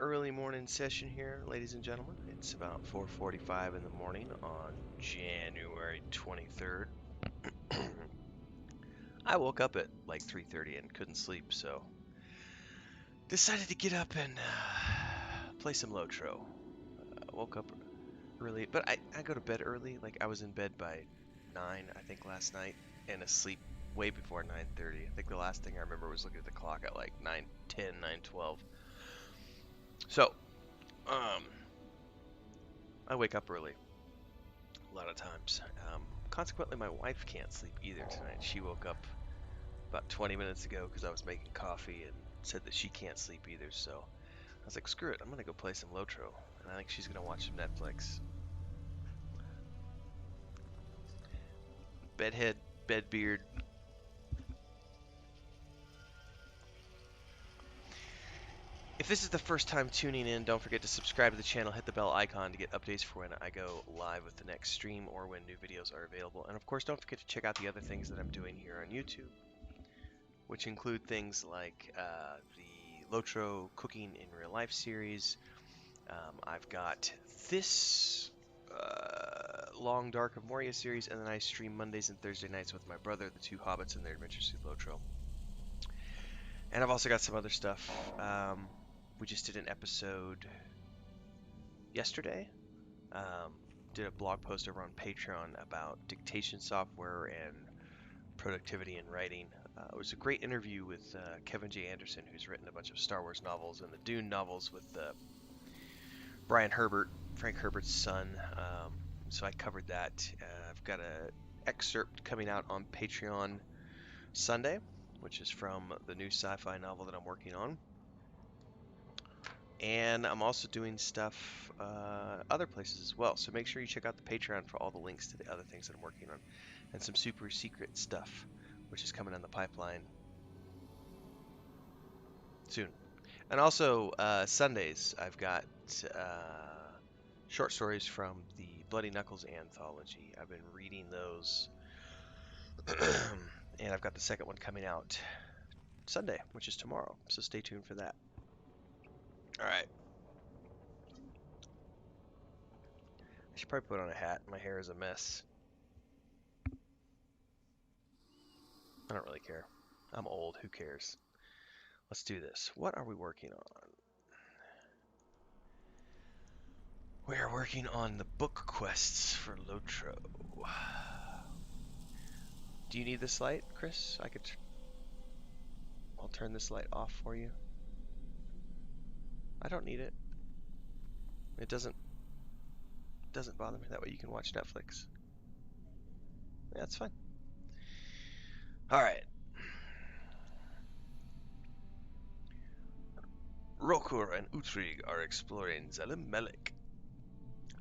early morning session here, ladies and gentlemen. It's about 4:45 in the morning on January 23rd. I woke up at like 3:30 and couldn't sleep, so decided to get up and play some lotro. Woke up early, but I go to bed early. Like I was in bed by 9, I think, last night, and asleep way before 9:30. I think the last thing I remember was looking at the clock at like 9:10, 9:12. So, um, I wake up early a lot of times. Consequently, my wife can't sleep either tonight. She woke up about 20 minutes ago because I was making coffee and said that she can't sleep either. So I was like, screw it, I'm gonna go play some Lotro, and I think she's gonna watch some Netflix. Bedhead, bedbeard. If this is the first time tuning in, don't forget to subscribe to the channel, hit the bell icon to get updates for when I go live with the next stream or when new videos are available. And of course, don't forget to check out the other things that I'm doing here on YouTube, which include things like the Lotro Cooking in Real Life series. I've got this Long Dark of Moria series, and then I stream Mondays and Thursday nights with my brother, the two hobbits and their adventures through Lotro. And I've also got some other stuff. We just did an episode yesterday. Did a blog post over on Patreon about dictation software and productivity in writing. It was a great interview with Kevin J. Anderson, who's written a bunch of Star Wars novels and the Dune novels with Brian Herbert, Frank Herbert's son. So I covered that. I've got an excerpt coming out on Patreon Sunday, which is from the new sci-fi novel that I'm working on. And I'm also doing stuff other places as well. So make sure you check out the Patreon for all the links to the other things that I'm working on. And some super secret stuff, which is coming on the pipeline soon. And also, Sundays, I've got short stories from the Bloody Knuckles anthology. I've been reading those. And I've got the second one coming out Sunday, which is tomorrow. So stay tuned for that. All right. I should probably put on a hat. My hair is a mess. I don't really care. I'm old. Who cares? Let's do this. What are we working on? We are working on the book quests for Lotro. Do you need this light, Chris? I'll turn this light off for you. I don't need it. It doesn't bother me. That way you can watch Netflix. Yeah, that's fine. Alright. Rokur and Uhtrig are exploring Zelim Melik.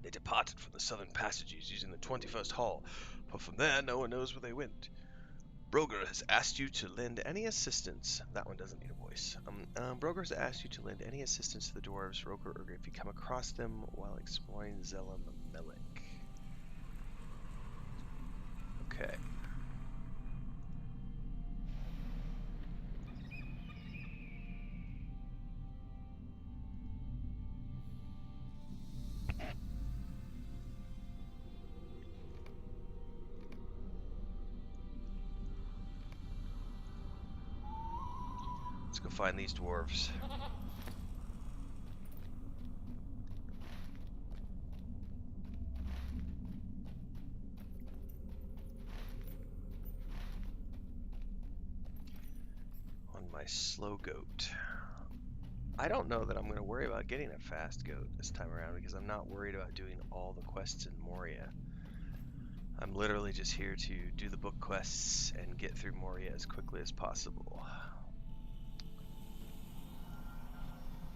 They departed from the southern passages using the 21st Hall, but from there no one knows where they went. Broger has asked you to lend any assistance. That one doesn't need a voice. Broger has asked you to lend any assistance to the dwarves, Roker, if you come across them while exploring Zelim Melik. Okay. Let's go find these dwarves. On my slow goat. I don't know that I'm going to worry about getting a fast goat this time around because I'm not worried about doing all the quests in Moria. I'm literally just here to do the book quests and get through Moria as quickly as possible.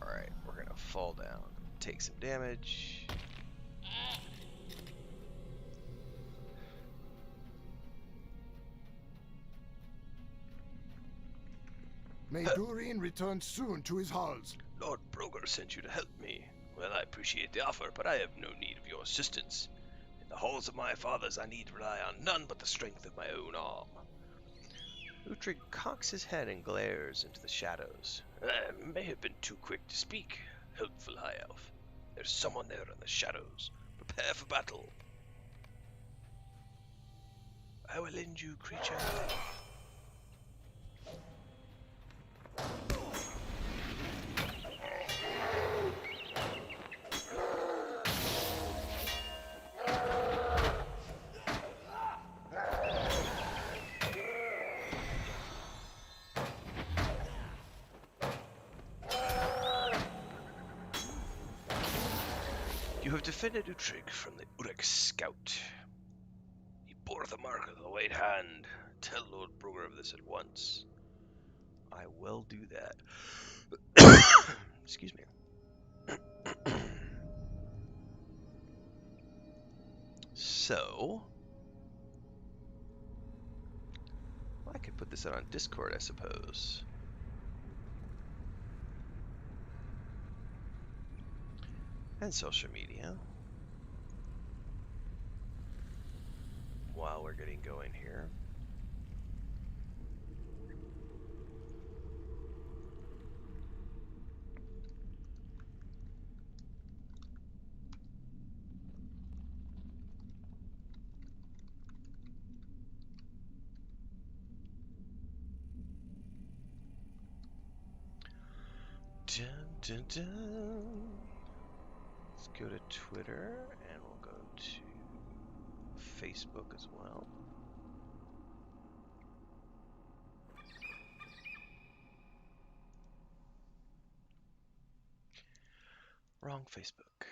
Alright, we're going to fall down, take some damage. May Durin return soon to his halls. Lord Broger sent you to help me. Well, I appreciate the offer, but I have no need of your assistance. In the halls of my fathers, I need rely on none but the strength of my own arm. Uhtrig cocks his head and glares into the shadows. I may have been too quick to speak. Helpful High Elf. There's someone there in the shadows. Prepare for battle. I will end you, creature. You have defended Utrecht from the Uruk scout. He bore the mark of the White Hand. Tell Lord Brewer of this at once. I will do that. Excuse me. So, well, I could put this out on Discord, I suppose. And social media. While we're getting going here. Dun, dun, dun. Let's go to Twitter and we'll go to Facebook as well. Wrong Facebook.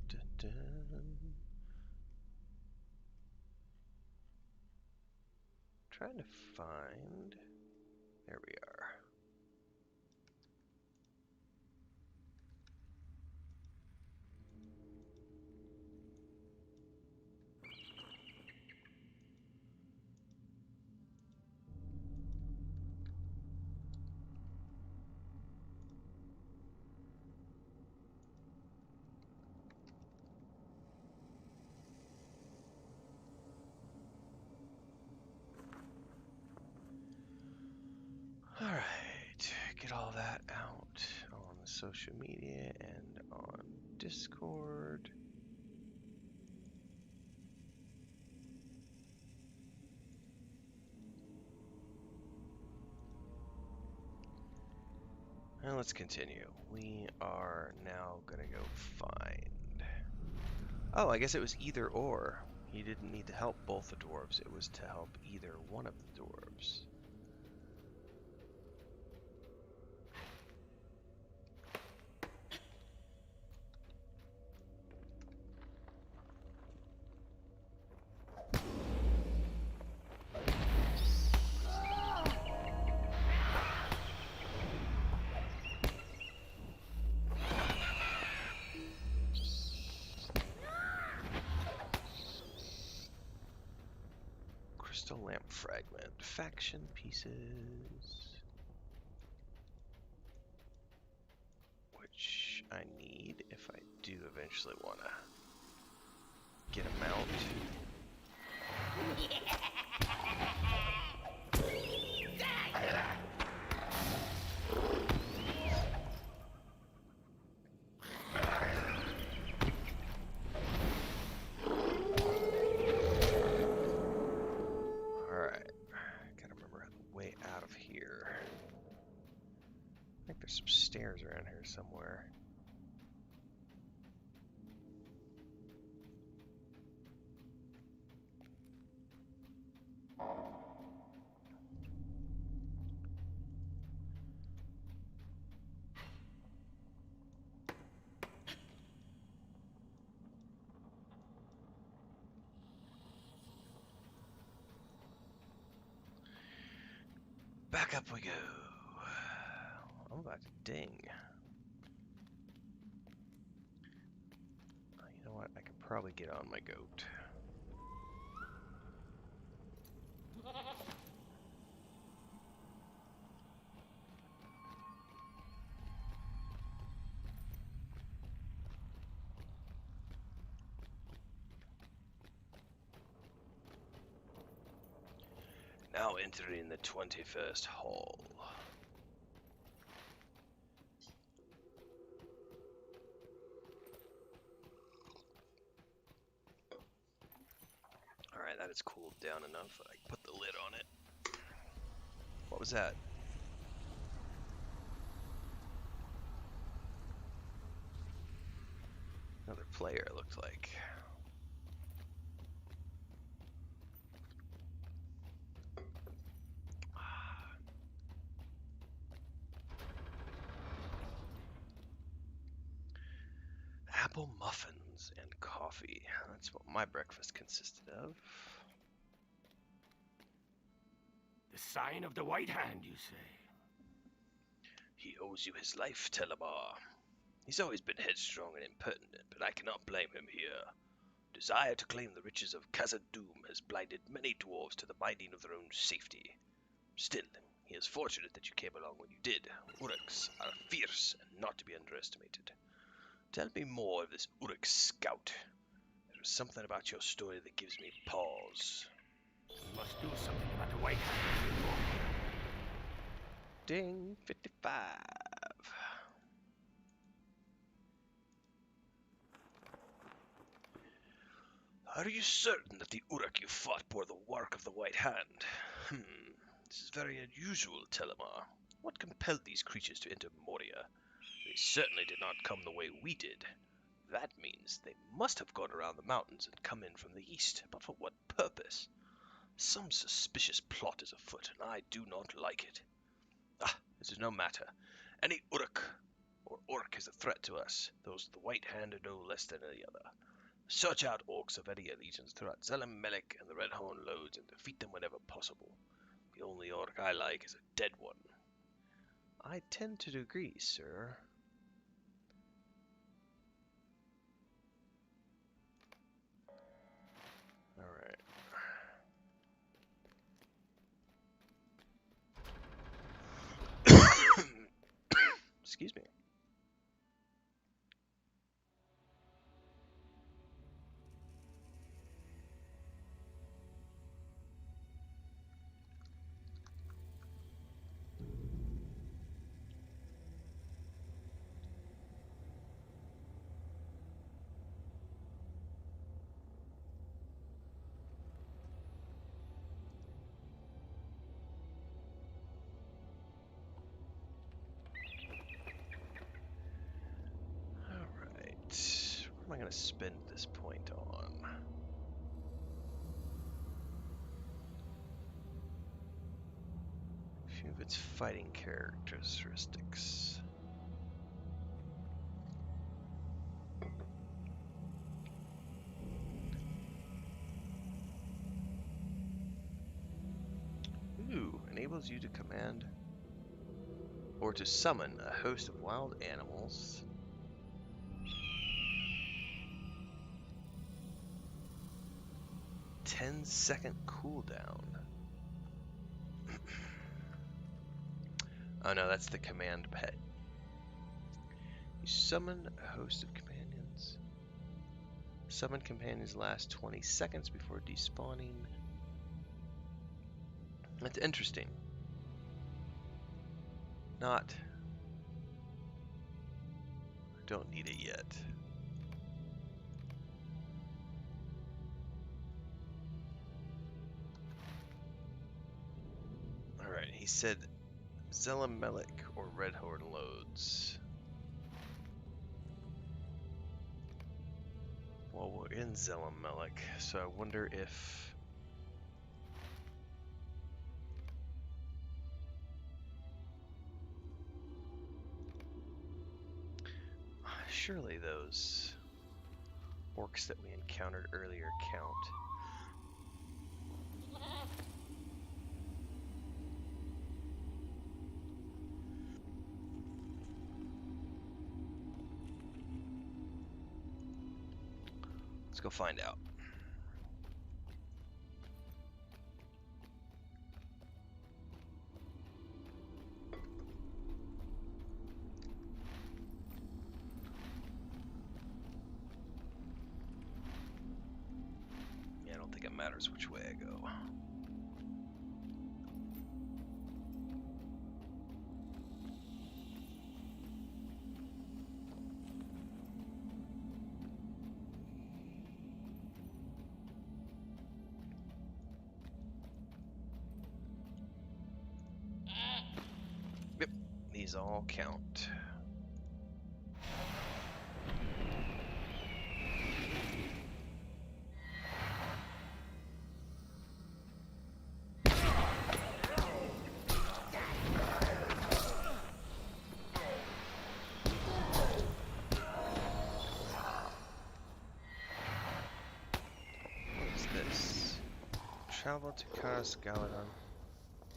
Dun, dun, dun. Trying to find. There we are. Alright, get all that out on the social media and on Discord. And let's continue. We are now gonna go find. Oh, I guess it was either or. He didn't need to help both the dwarves, it was to help either one of the dwarves. Crystal lamp fragment, faction pieces, which I need if I do eventually want to get a mount. There's some stairs around here somewhere. Back up we go. I'm about to ding. You know what? I could probably get on my goat. Now entering the 21st hall. Alright, that is cooled down enough that I can put the lid on it. What was that? Another player, it looked like. Apple muffins and coffee. That's what my breakfast consisted of. The sign of the White Hand, you say? He owes you his life, Telimar. He's always been headstrong and impertinent, but I cannot blame him here. Desire to claim the riches of Khazad-dûm has blinded many dwarves to the minding of their own safety. Still, he is fortunate that you came along when you did. Uruks are fierce and not to be underestimated. Tell me more of this Uruk scout. There is something about your story that gives me pause. We must do something about the White Hand. Ding, 55. Are you certain that the Uruk you fought bore the mark of the White Hand? This is very unusual, Telimar. What compelled these creatures to enter Moria? They certainly did not come the way we did. That means they must have gone around the mountains and come in from the east, but for what purpose? Some suspicious plot is afoot, and I do not like it. This is no matter. Any Uruk or Orc is a threat to us. Those of the White Hand are no less than any other. Search out orcs of any allegiance throughout Zelim-Melik and the Red Horn Lodes and defeat them whenever possible. The only orc I like is a dead one. I tend to agree, sir. Alright. Excuse me. What am I going to spend this point on? A few of its fighting characteristics. Ooh, enables you to command or to summon a host of wild animals. Ten-second cooldown. Oh no, that's the command pet. You summon a host of companions. Summon companions last 20 seconds before despawning. That's interesting. I don't need it yet. Alright, he said Zelim-Melik or Red Horn Lodes. Well, we're in Zelim-Melik, so I wonder if... Surely those orcs that we encountered earlier count. Let's go find out. Yeah, I don't think it matters which way I go. These all count. Travel to Cas Galadon.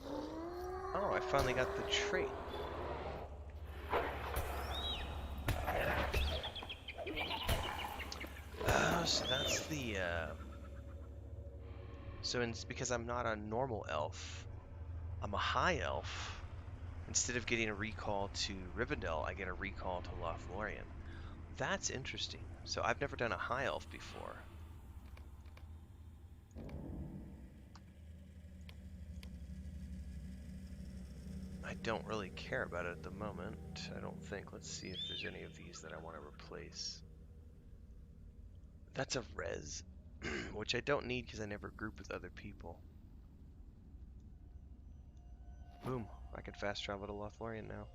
Oh, I finally got the trait. Oh, so that's the, So it's because I'm not a normal elf, I'm a high elf. Instead of getting a recall to Rivendell, I get a recall to Lothlorien. That's interesting. So I've never done a high elf before. I don't really care about it at the moment, I don't think. Let's see if there's any of these that I want to replace. That's a res, which I don't need because I never group with other people. Boom, I can fast travel to Lothlorien now.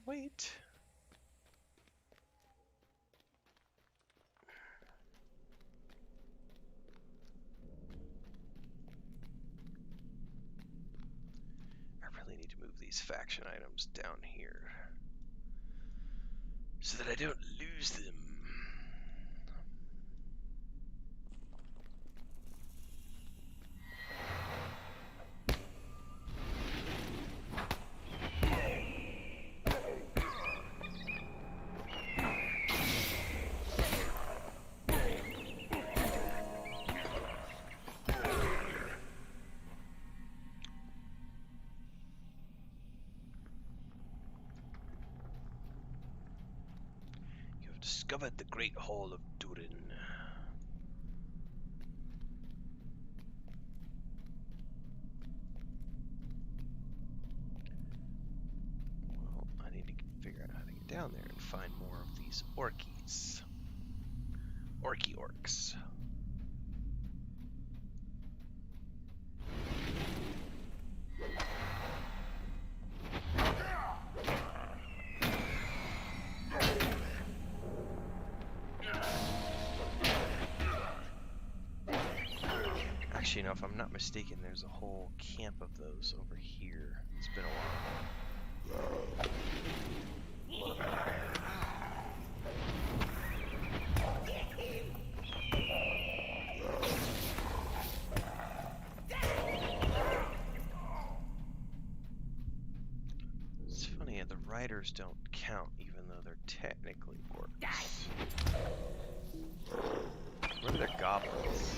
Sweet. I really need to move these faction items down here so that I don't lose them. Discovered the Great Hall of Durin. Well, I need to figure out how to get down there and find more of these orkies. Orcs. Actually, no, if I'm not mistaken, there's a whole camp of those over here. It's been a while. It's funny, the riders don't count, even though they're technically orcs. What are their goblins?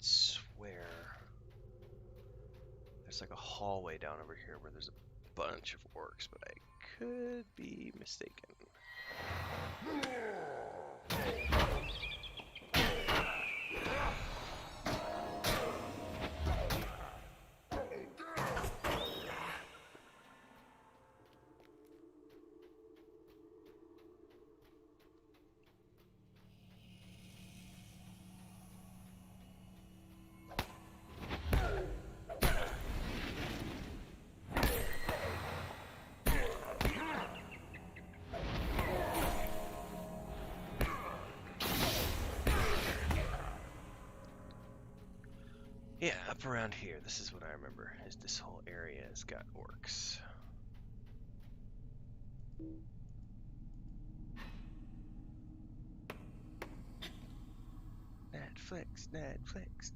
Swear there's like a hallway down over here where there's a bunch of orcs, but I could be mistaken. Yeah, up around here, this is what I remember, is this whole area has got orcs. Netflix.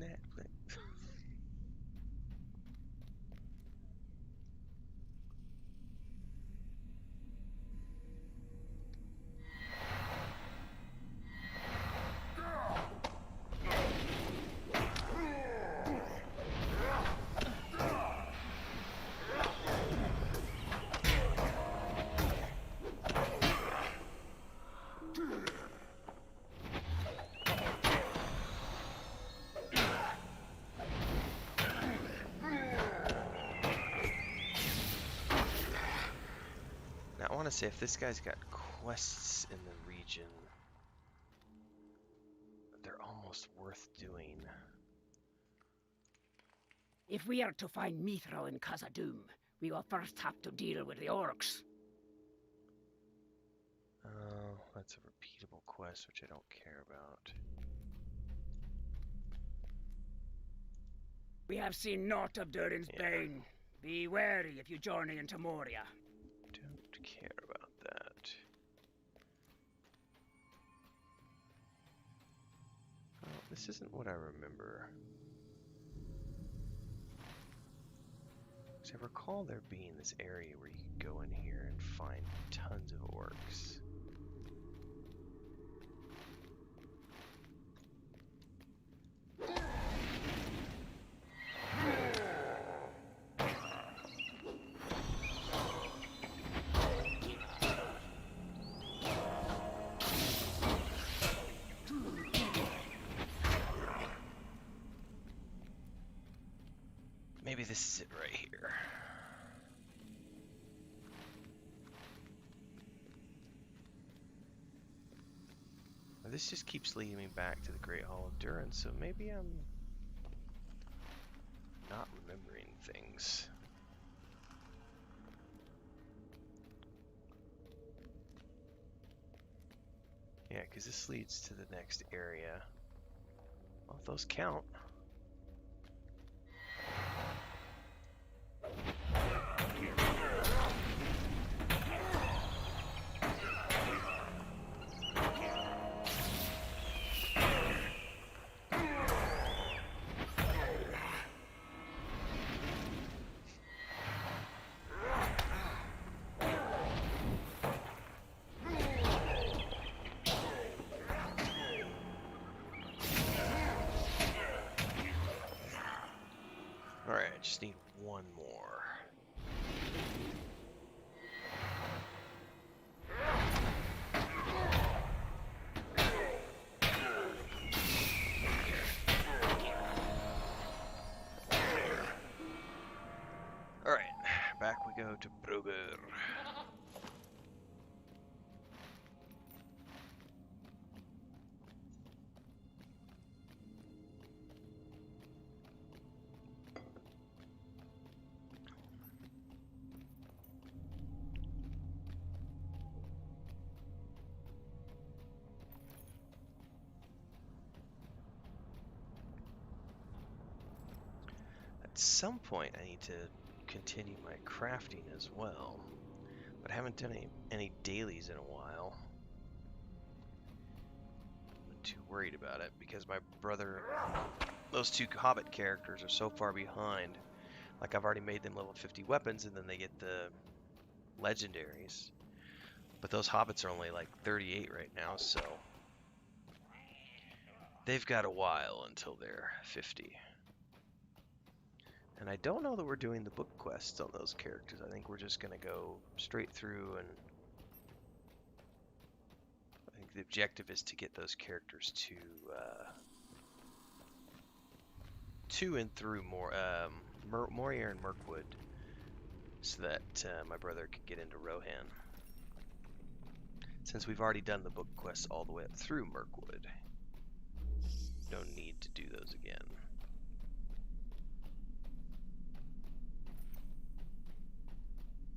say, if this guy's got quests in the region, they're almost worth doing. If we are to find mithril in Khazad-dûm, we will first have to deal with the orcs. Oh, that's a repeatable quest, which I don't care about. We have seen naught of Durin's bane. Be wary if you journey into Moria. Don't care about that. Oh, this isn't what I remember. 'Cause I recall there being this area where you could go in here and find tons of orcs. Maybe this is it right here. This just keeps leading me back to the Great Hall of Durin, so maybe I'm not remembering things. Yeah, because this leads to the next area. Well, if those count. Alright, I just need one more. Alright, back we go to Broger. At some point I need to continue my crafting as well, but I haven't done any dailies in a while. I'm too worried about it because my brother, those two Hobbit characters are so far behind. Like, I've already made them level 50 weapons and then they get the legendaries, but those Hobbits are only like 38 right now, so they've got a while until they're 50. And I don't know that we're doing the book quests on those characters. I think we're just going to go straight through, and I think the objective is to get those characters to and through Moria and Mirkwood, so that my brother could get into Rohan. Since we've already done the book quests all the way up through Mirkwood, no need to do those again.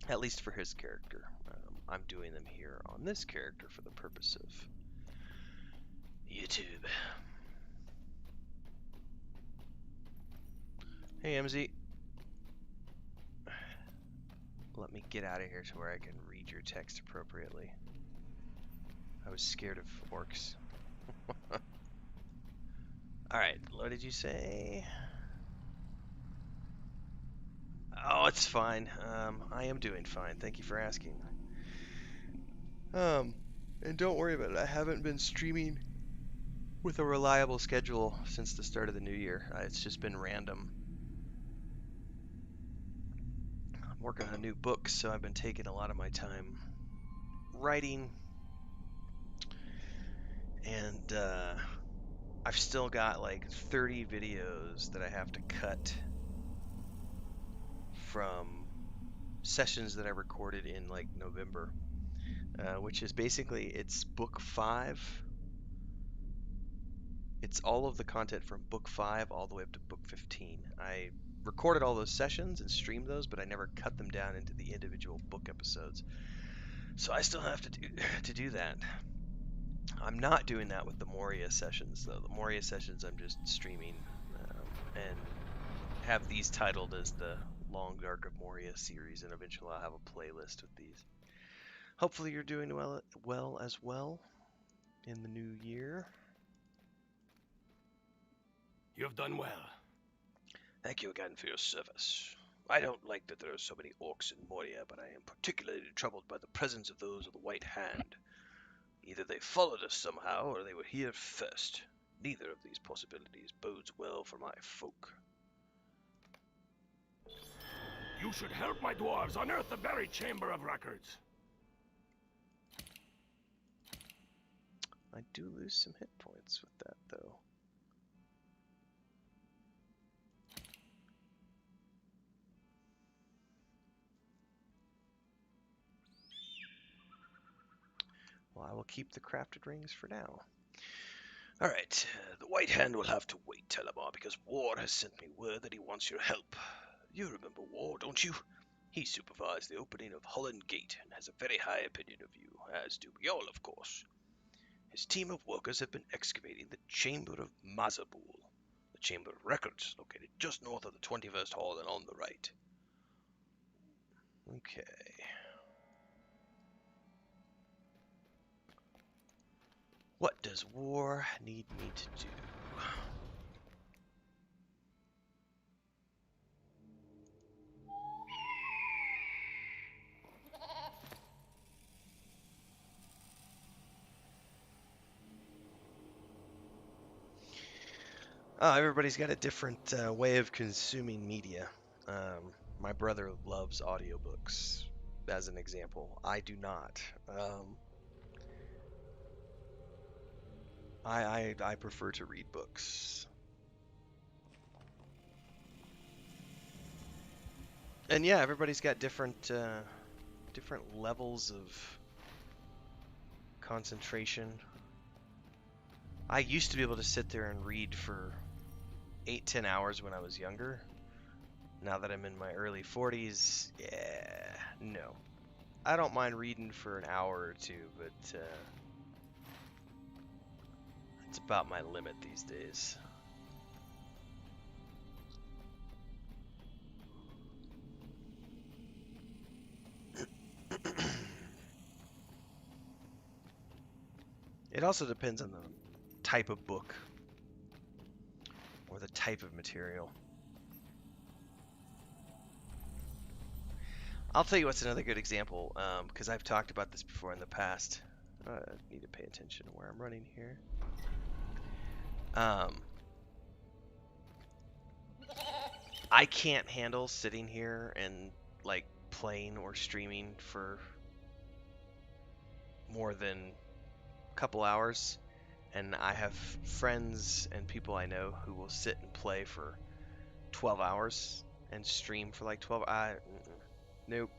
At least for his character. I'm doing them here on this character for the purpose of YouTube. Hey, MZ. Let me get out of here to where I can read your text appropriately. I was scared of orcs. Alright, what did you say? Oh, it's fine. I am doing fine. Thank you for asking. And don't worry about it. I haven't been streaming with a reliable schedule since the start of the new year. It's just been random. I'm working on a new book, so I've been taking a lot of my time writing. And I've still got like 30 videos that I have to cut from sessions that I recorded in like November. which is basically it's book 5. It's all of the content from book 5 all the way up to book 15. I recorded all those sessions and streamed those, but I never cut them down into the individual book episodes. So I still have to do that. I'm not doing that with the Moria sessions, though. The Moria sessions I'm just streaming and have these titled as the Long Dark of Moria series, and eventually I'll have a playlist with these. Hopefully you're doing well as well in the new year. You have done well. Thank you again for your service. I don't like that there are so many orcs in Moria, but I am particularly troubled by the presence of those of the White Hand. Either they followed us somehow, or they were here first. Neither of these possibilities bodes well for my folk. You should help my dwarves unearth the buried chamber of records. I do lose some hit points with that, though. Well, I will keep the crafted rings for now. Alright, the White Hand will have to wait, Telimar, because War has sent me word that he wants your help. You remember War, don't you? He supervised the opening of Holland Gate and has a very high opinion of you, as do we all, of course. His team of workers have been excavating the Chamber of Mazabul, the Chamber of Records, located just north of the 21st Hall and on the right. Okay. What does War need me to do? Everybody's got a different way of consuming media. My brother loves audiobooks, as an example. I do not. I prefer to read books. And yeah, everybody's got different levels of concentration. I used to be able to sit there and read for 8-10 hours when I was younger. Now that I'm in my early 40s, yeah, no. I don't mind reading for an hour or two, but it's about my limit these days. It also depends on the type of book or the type of material. I'll tell you what's another good example, because I've talked about this before in the past. I need to pay attention to where I'm running here. I can't handle sitting here and like playing or streaming for more than a couple hours, and I have friends and people I know who will sit and play for 12 hours and stream for like 12. Nope.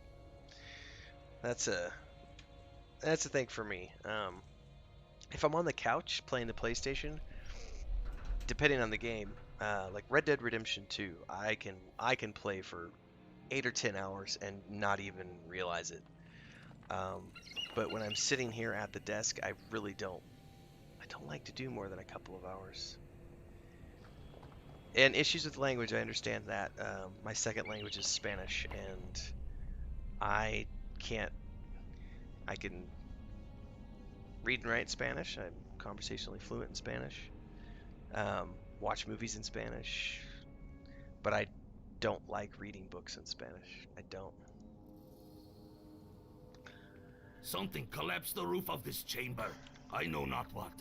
That's a thing for me. If I'm on the couch playing the PlayStation, depending on the game, like Red Dead Redemption 2, I can play for 8 or 10 hours and not even realize it. But when I'm sitting here at the desk, I really don't like to do more than a couple of hours. And issues with language, I understand that. My second language is Spanish, and I can read and write Spanish. I'm conversationally fluent in Spanish. Watch movies in Spanish, but I don't like reading books in Spanish. I don't. Something collapsed the roof of this chamber. I know not what.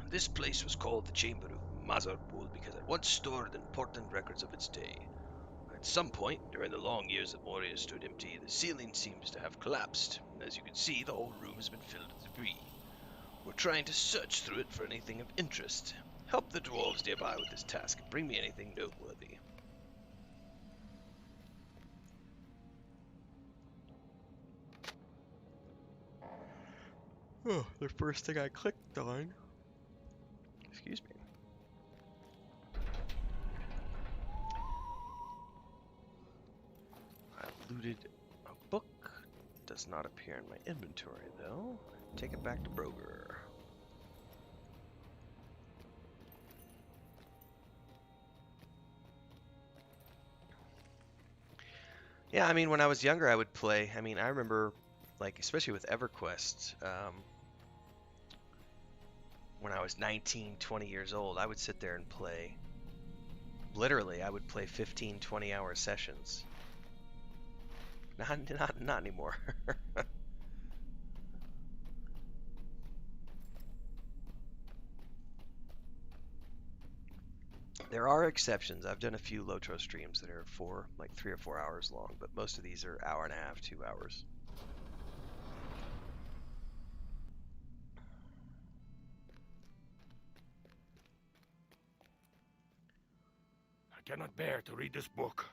This place was called the Chamber of Mazarbul because it once stored important records of its day. At some point, during the long years that Moria stood empty, the ceiling seems to have collapsed. As you can see, the whole room has been filled with debris. We're trying to search through it for anything of interest. Help the dwarves nearby with this task and bring me anything noteworthy. Oh, the first thing I clicked on. Excuse me. I looted a book. Does not appear in my inventory though. Take it back to Broger. Yeah, I mean, when I was younger, I would play. I mean, I remember, like, especially with EverQuest, when I was 19, 20 years old, I would sit there and play. Literally, I would play 15, 20-hour sessions. Not anymore. There are exceptions. I've done a few Lotro streams that are like 3 or 4 hours long, but most of these are hour and a half, 2 hours. I cannot bear to read this book.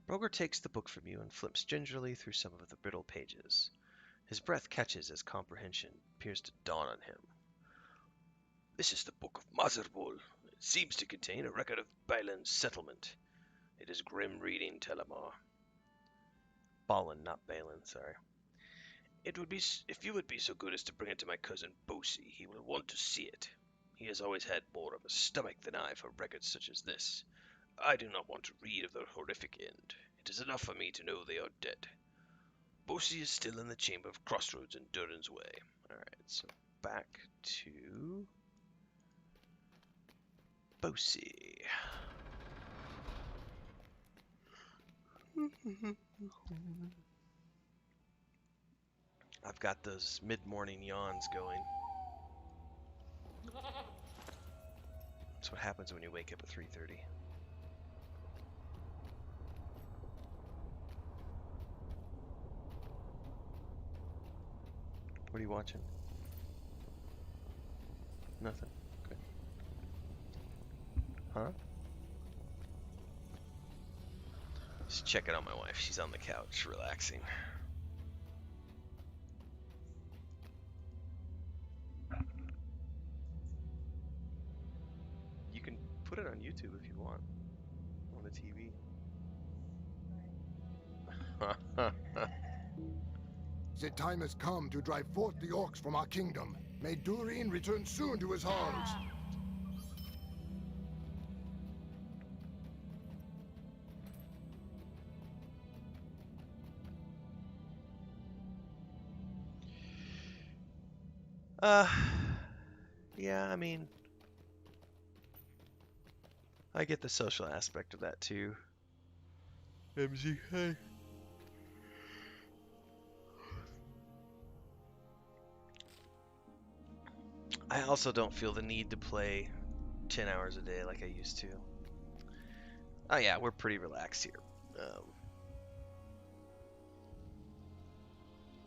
Broger takes the book from you and flips gingerly through some of the brittle pages. His breath catches as comprehension appears to dawn on him. This is the Book of Mazarbul. It seems to contain a record of Balin's settlement. It is grim reading, Telimar. Balin, not Balin, sorry. It would be if you would be so good as to bring it to my cousin Bosi, he will want to see it. He has always had more of a stomach than I for records such as this. I do not want to read of their horrific end. It is enough for me to know they are dead. Bosi is still in the Chamber of Crossroads in Durin's Way. Alright, so back to Bosi. I've got those mid-morning yawns going. That's what happens when you wake up at 3:30. What are you watching? Nothing. Okay. Huh? Just checking on my wife. She's on the couch, relaxing. You can put it on YouTube if you want. On the TV. The time has come to drive forth the orcs from our kingdom. May Durin return soon to his halls. Uh, yeah, I mean, I get the social aspect of that too. MZ, hey. I also don't feel the need to play 10 hours a day like I used to. Oh yeah, we're pretty relaxed here.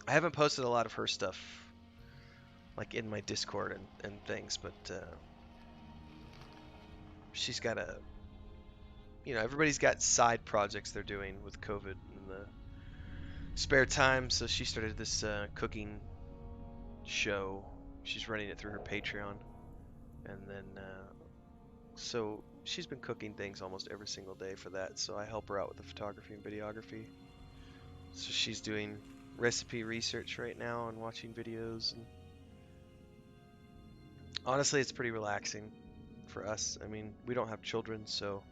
I haven't posted a lot of her stuff like in my Discord and things, but she's got everybody's got side projects they're doing with COVID in the spare time, so she started this cooking show. She's running it through her Patreon, and then so she's been cooking things almost every single day for that, so I help her out with the photography and videography. So she's doing recipe research right now and watching videos, and honestly it's pretty relaxing for us. I mean, we don't have children, so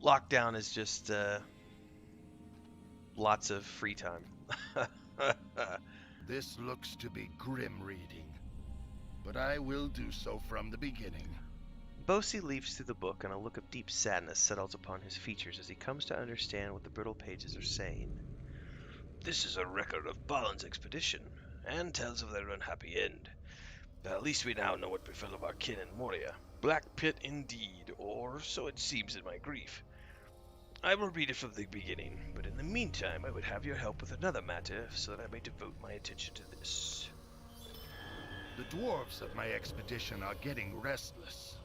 lockdown is just lots of free time. This looks to be grim reading, but I will do so from the beginning. Bosi leaves through the book, and a look of deep sadness settles upon his features as he comes to understand what the brittle pages are saying. This is a record of Balin's expedition, and tells of their unhappy end. At least we now know what befell of our kin in Moria. Black pit indeed, or so it seems in my grief. I will read it from the beginning, but in the meantime I would have your help with another matter, so that I may devote my attention to this. The dwarves of my expedition are getting restless.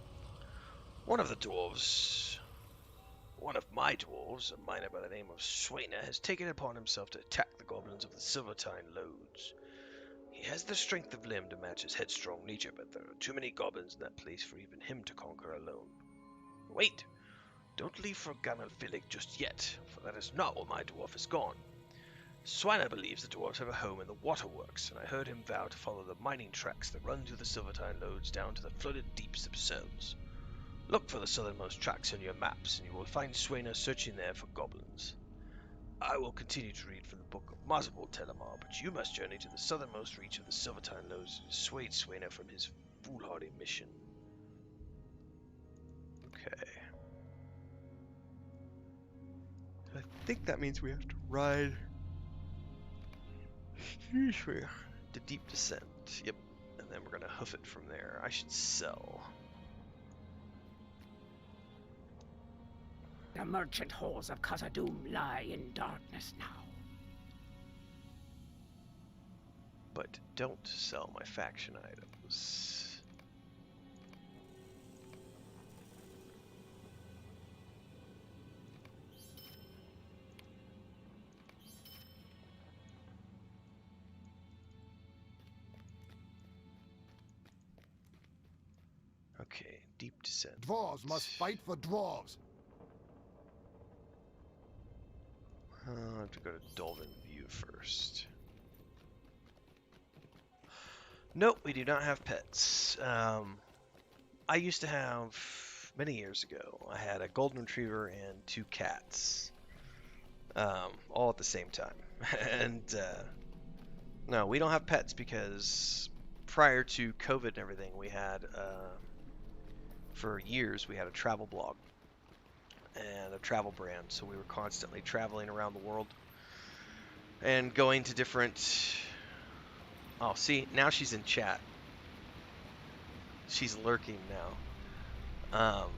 One of the dwarves One of my dwarves, a miner by the name of Swainer, has taken it upon himself to attack the goblins of the Silvertine Lodes. He has the strength of limb to match his headstrong nature, but there are too many goblins in that place for even him to conquer alone. Wait! Don't leave for Gamelfilig just yet, for that is not where my dwarf is gone. Swainer believes the dwarves have a home in the waterworks, and I heard him vow to follow the mining tracks that run through the Silvertine Lodes down to the flooded deeps themselves. Look for the southernmost tracks on your maps, and you will find Swainer searching there for goblins. I will continue to read from the book of Mazabal Telimar, but you must journey to the southernmost reach of the Silvertine Lodes to dissuade Swainer from his foolhardy mission. Okay. I think that means we have to ride. Excuse me. The deep descent. Yep. And then we're gonna hoof it from there. I should sell. The merchant halls of Khazad-dûm lie in darkness now. But don't sell my faction items. Okay, deep descent. Dwarves must fight for dwarves. I have to go to Dolven View first. Nope, we do not have pets. I used to have, many years ago, I had a golden retriever and 2 cats. All at the same time. And, no, we don't have pets because prior to COVID and everything, we had, for years, we had a travel blog and a travel brand. So we were constantly traveling around the world and going to different... Oh, see, now she's in chat. She's lurking now.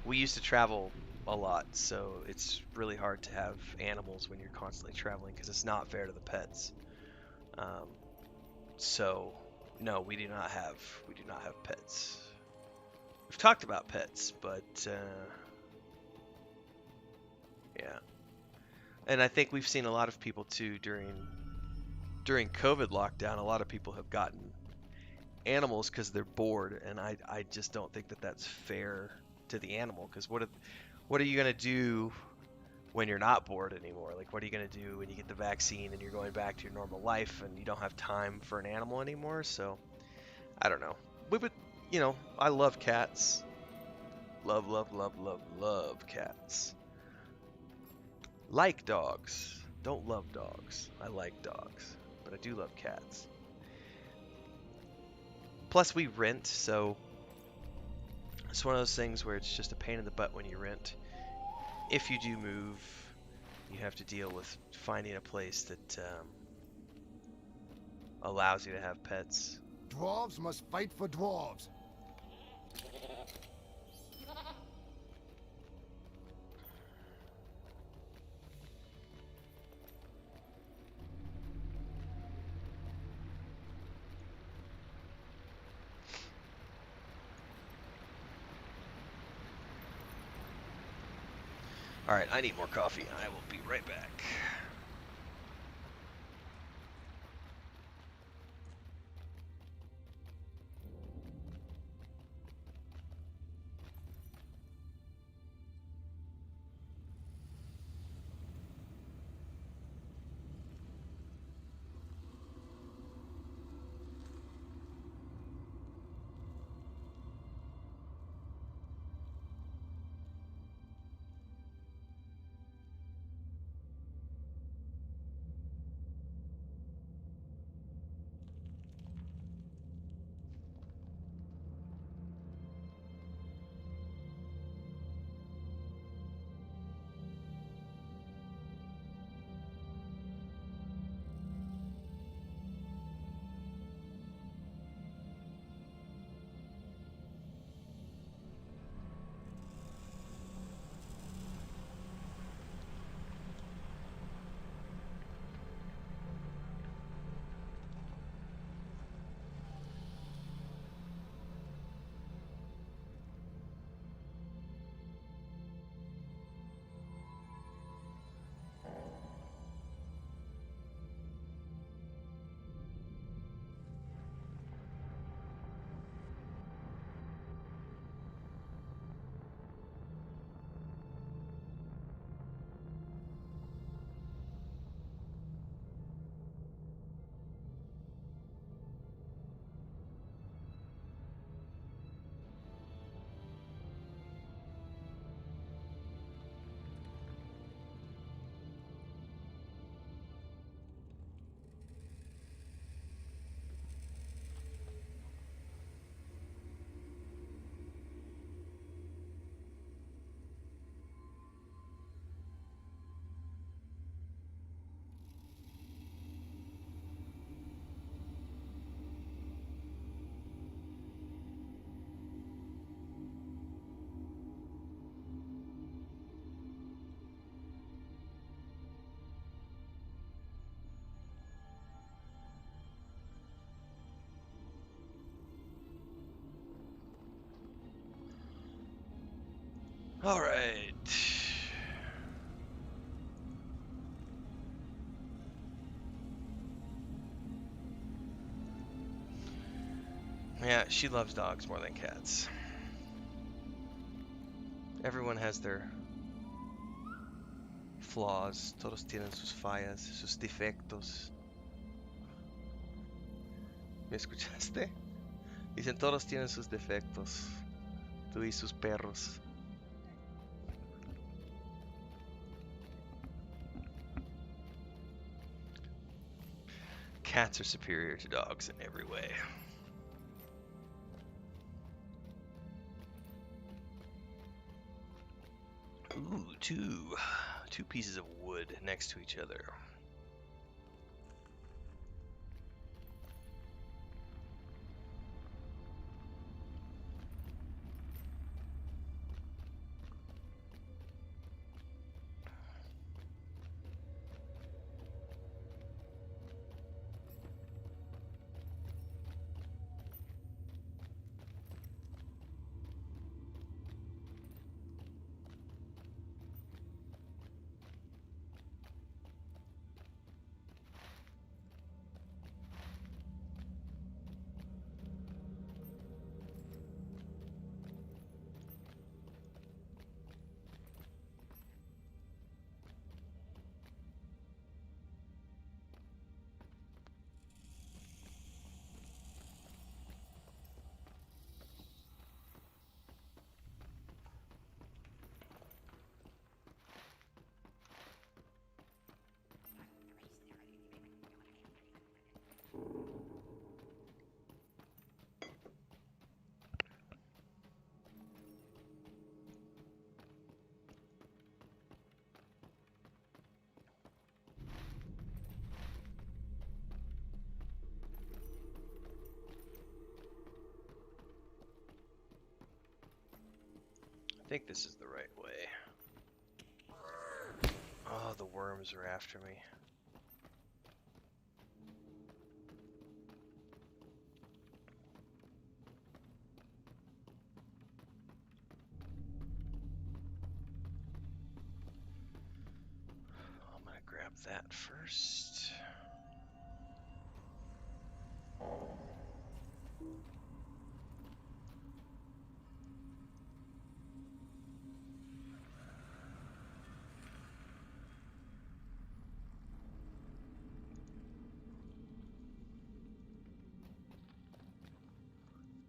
We used to travel a lot, so it's really hard to have animals when you're constantly traveling because it's not fair to the pets. So no, we do not have pets. We've talked about pets, but yeah. And I think we've seen a lot of people too during COVID lockdown. A lot of people have gotten animals because they're bored, and I just don't think that that's fair to the animal. Because what are you gonna do when you're not bored anymore? Like, what are you gonna do when you get the vaccine and you're going back to your normal life and you don't have time for an animal anymore? So I don't know. We would, I love cats. Love, love, love, love, love cats. Like dogs. Don't love dogs. I like dogs, but I do love cats. Plus, we rent, so it's one of those things where it's just a pain in the butt when you rent. If you do move, you have to deal with finding a place that allows you to have pets. Dwarves must fight for dwarves. Alright, I need more coffee. I will be right back. All right. Yeah, she loves dogs more than cats. Everyone has their flaws. Todos tienen sus fallas, sus defectos. ¿Me escuchaste? Dicen todos tienen sus defectos. Tú y sus perros. Cats are superior to dogs in every way. Ooh, two pieces of wood next to each other. I think this is the right way. Oh, the worms are after me. I'm gonna grab that first.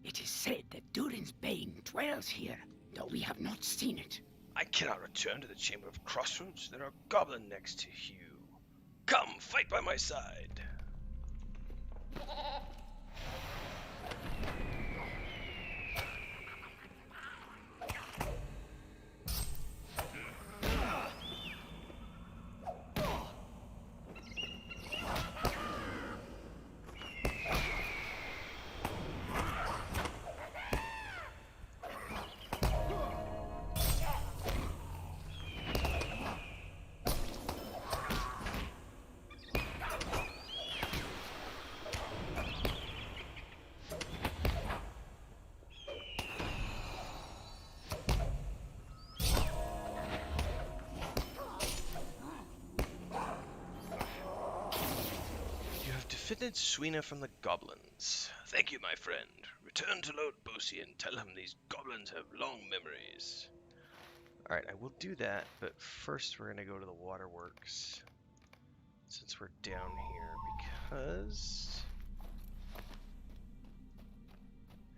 It is said that Durin's bane dwells here, though we have not seen it. I cannot return to the Chamber of Crossroads. There are goblins next to you. Come, fight by my side. Defended Suina from the goblins. Thank you, my friend. Return to Lord Bosi and tell him these goblins have long memories. Alright, I will do that, but first we're going to go to the waterworks. Since we're down here, because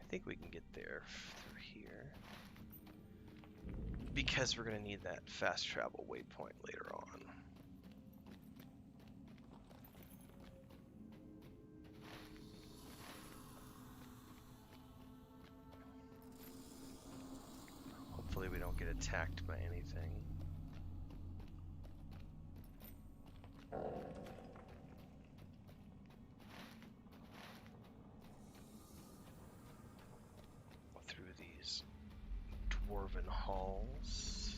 I think we can get there through here. Because we're going to need that fast travel waypoint later on. Hopefully we don't get attacked by anything. Through these dwarven halls.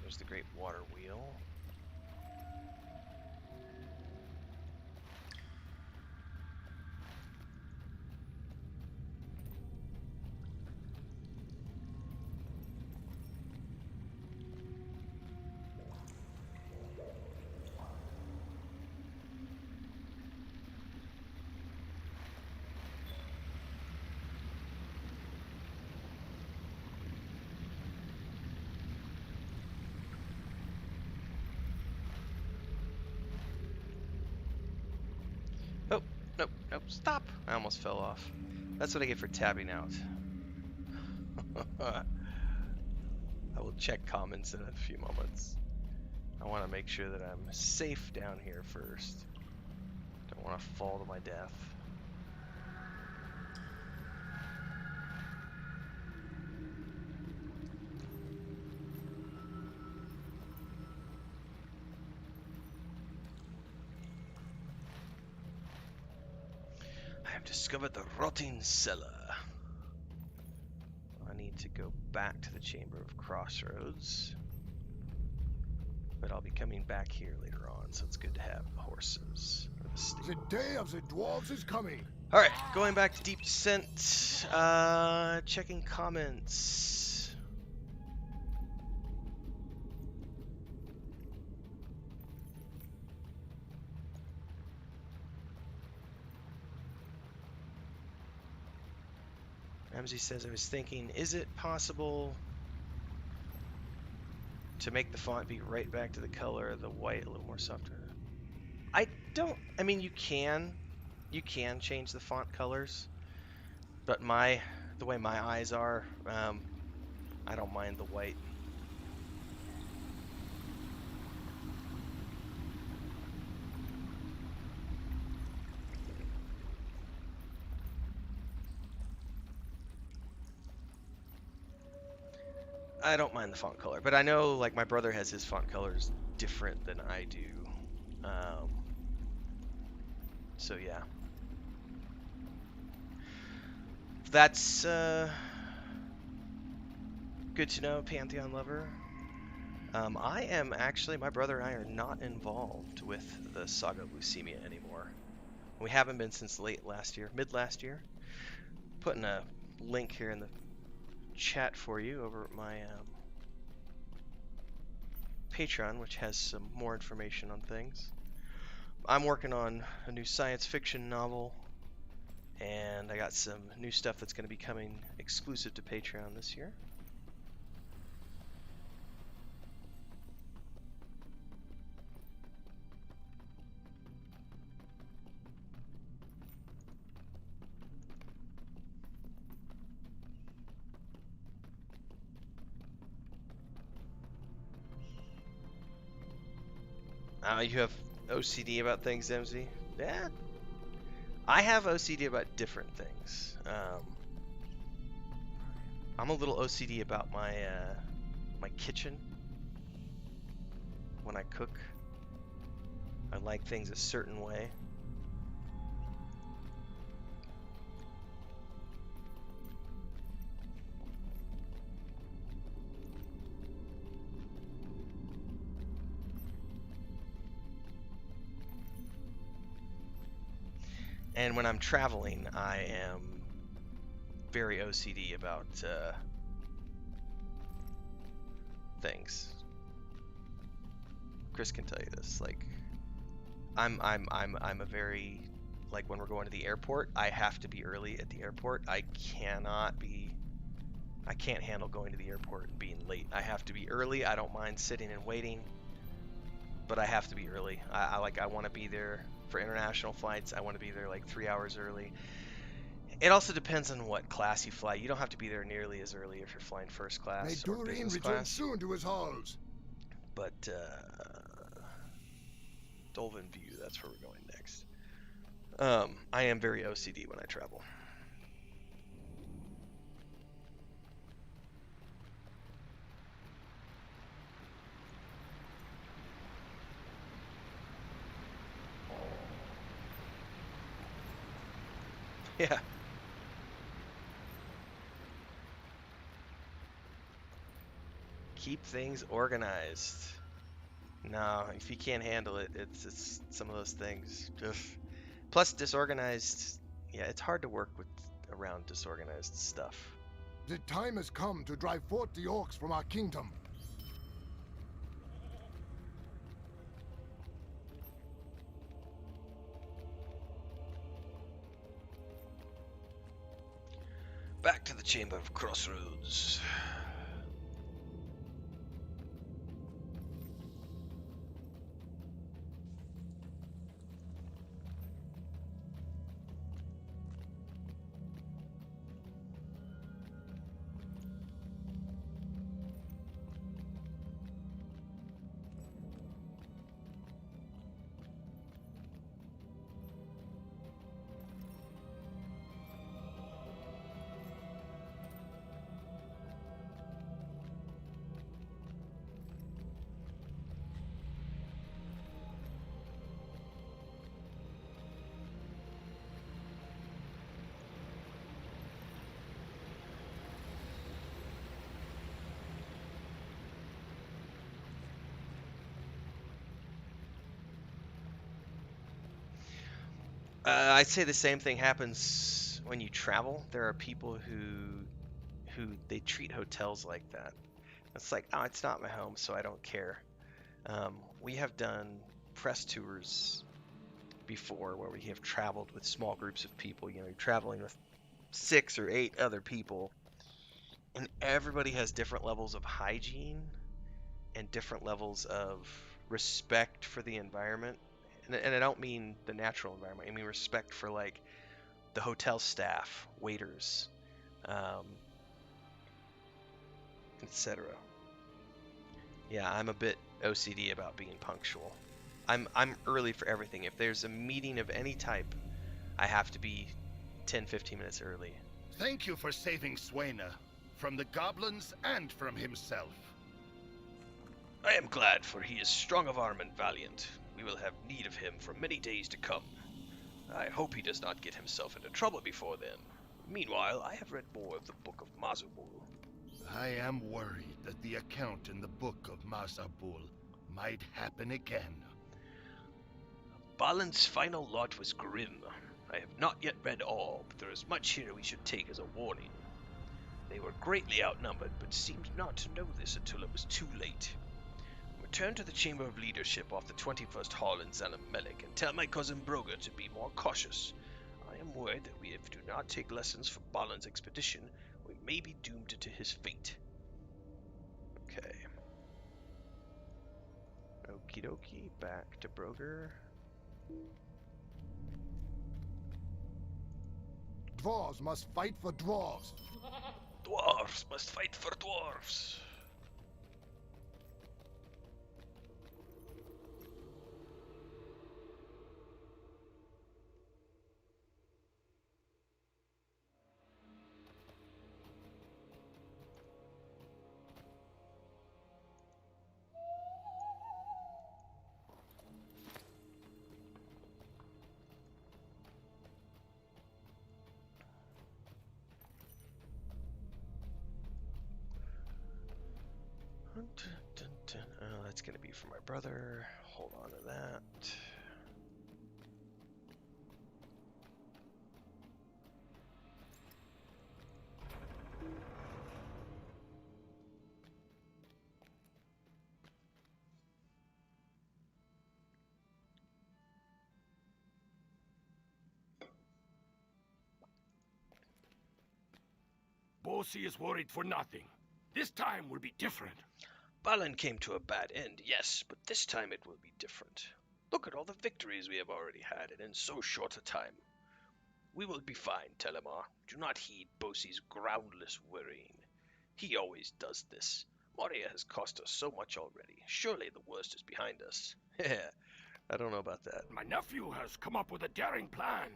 There's the great water wheel. Nope, nope, stop! I almost fell off. That's what I get for tabbing out. I will check comments in a few moments. I want to make sure that I'm safe down here first. Don't want to fall to my death. I have discovered the rotting cellar. I need to go back to the Chamber of Crossroads. But I'll be coming back here later on, so it's good to have the horses. Or the stable. The day of the dwarves is coming. Alright, going back to Deep Descent. Checking comments. Ramsey says, I was thinking, is it possible to make the font be right back to the color of the white, a little more softer? I mean, you can change the font colors, but the way my eyes are, I don't mind the white. I don't mind the font color, but I know like my brother has his font colors different than I do. So yeah. That's good to know, Pantheon lover. I am actually, my brother and I are not involved with the Saga of Leucemia anymore. We haven't been since mid last year. Putting a link here in the chat for you over at my Patreon, which has some more information on things. I'm working on a new science fiction novel, and I got some new stuff that's going to be coming exclusive to Patreon this year. You have OCD about things, MZ? Yeah. I have OCD about different things. I'm a little OCD about my my kitchen. When I cook, I like things a certain way. And when I'm traveling, I am very OCD about things. Chris can tell you this. Like, I'm a very, like, when we're going to the airport, I have to be early at the airport. I can't handle going to the airport and being late. I have to be early. I don't mind sitting and waiting, but I have to be early. I want to be there for international flights. I want to be there like 3 hours early. It also depends on what class you fly. You don't have to be there nearly as early if you're flying first May class or Durin business return class. soon to his halls. But Dolven View, that's where we're going next. I am very OCD when I travel. Yeah. Keep things organized. No, if you can't handle it, it's some of those things. Ugh. Plus, disorganized. Yeah, it's hard to work with around disorganized stuff. The time has come to drive forth the orcs from our kingdom. Back to the Chamber of Crossroads. I'd say the same thing happens when you travel. There are people who they treat hotels like that. It's like, oh, it's not my home, so I don't care. We have done press tours before where we have traveled with small groups of people. You know, you're traveling with 6 or 8 other people, and everybody has different levels of hygiene and different levels of respect for the environment. And I don't mean the natural environment. I mean respect for like the hotel staff, waiters, um, etc. Yeah, I'm a bit OCD about being punctual. I'm early for everything. If there's a meeting of any type, I have to be 10, 15 minutes early. Thank you for saving Swaina from the goblins and from himself. I am glad, for he is strong of arm and valiant. We will have need of him for many days to come. I hope he does not get himself into trouble before then. Meanwhile, I have read more of the Book of Mazabul. I am worried that the account in the Book of Mazabul might happen again. Balin's final lot was grim. I have not yet read all, but there is much here we should take as a warning. They were greatly outnumbered, but seemed not to know this until it was too late. Return to the Chamber of Leadership off the 21st Hall in Zalamelik and tell my cousin Broga to be more cautious. I am worried that if we do not take lessons from Balin's expedition, we may be doomed to his fate. Okay. Okie dokie, back to Broger. Dwarves must fight for dwarves. Dwarves must fight for dwarves. Oh, that's gonna be for my brother. Hold on to that. Bosi is worried for nothing. This time will be different. Balin came to a bad end, yes, but this time it will be different. Look at all the victories we have already had, and in so short a time. We will be fine, Telimar. Do not heed Bosi's groundless worrying. He always does this. Moria has cost us so much already. Surely the worst is behind us. I don't know about that. My nephew has come up with a daring plan.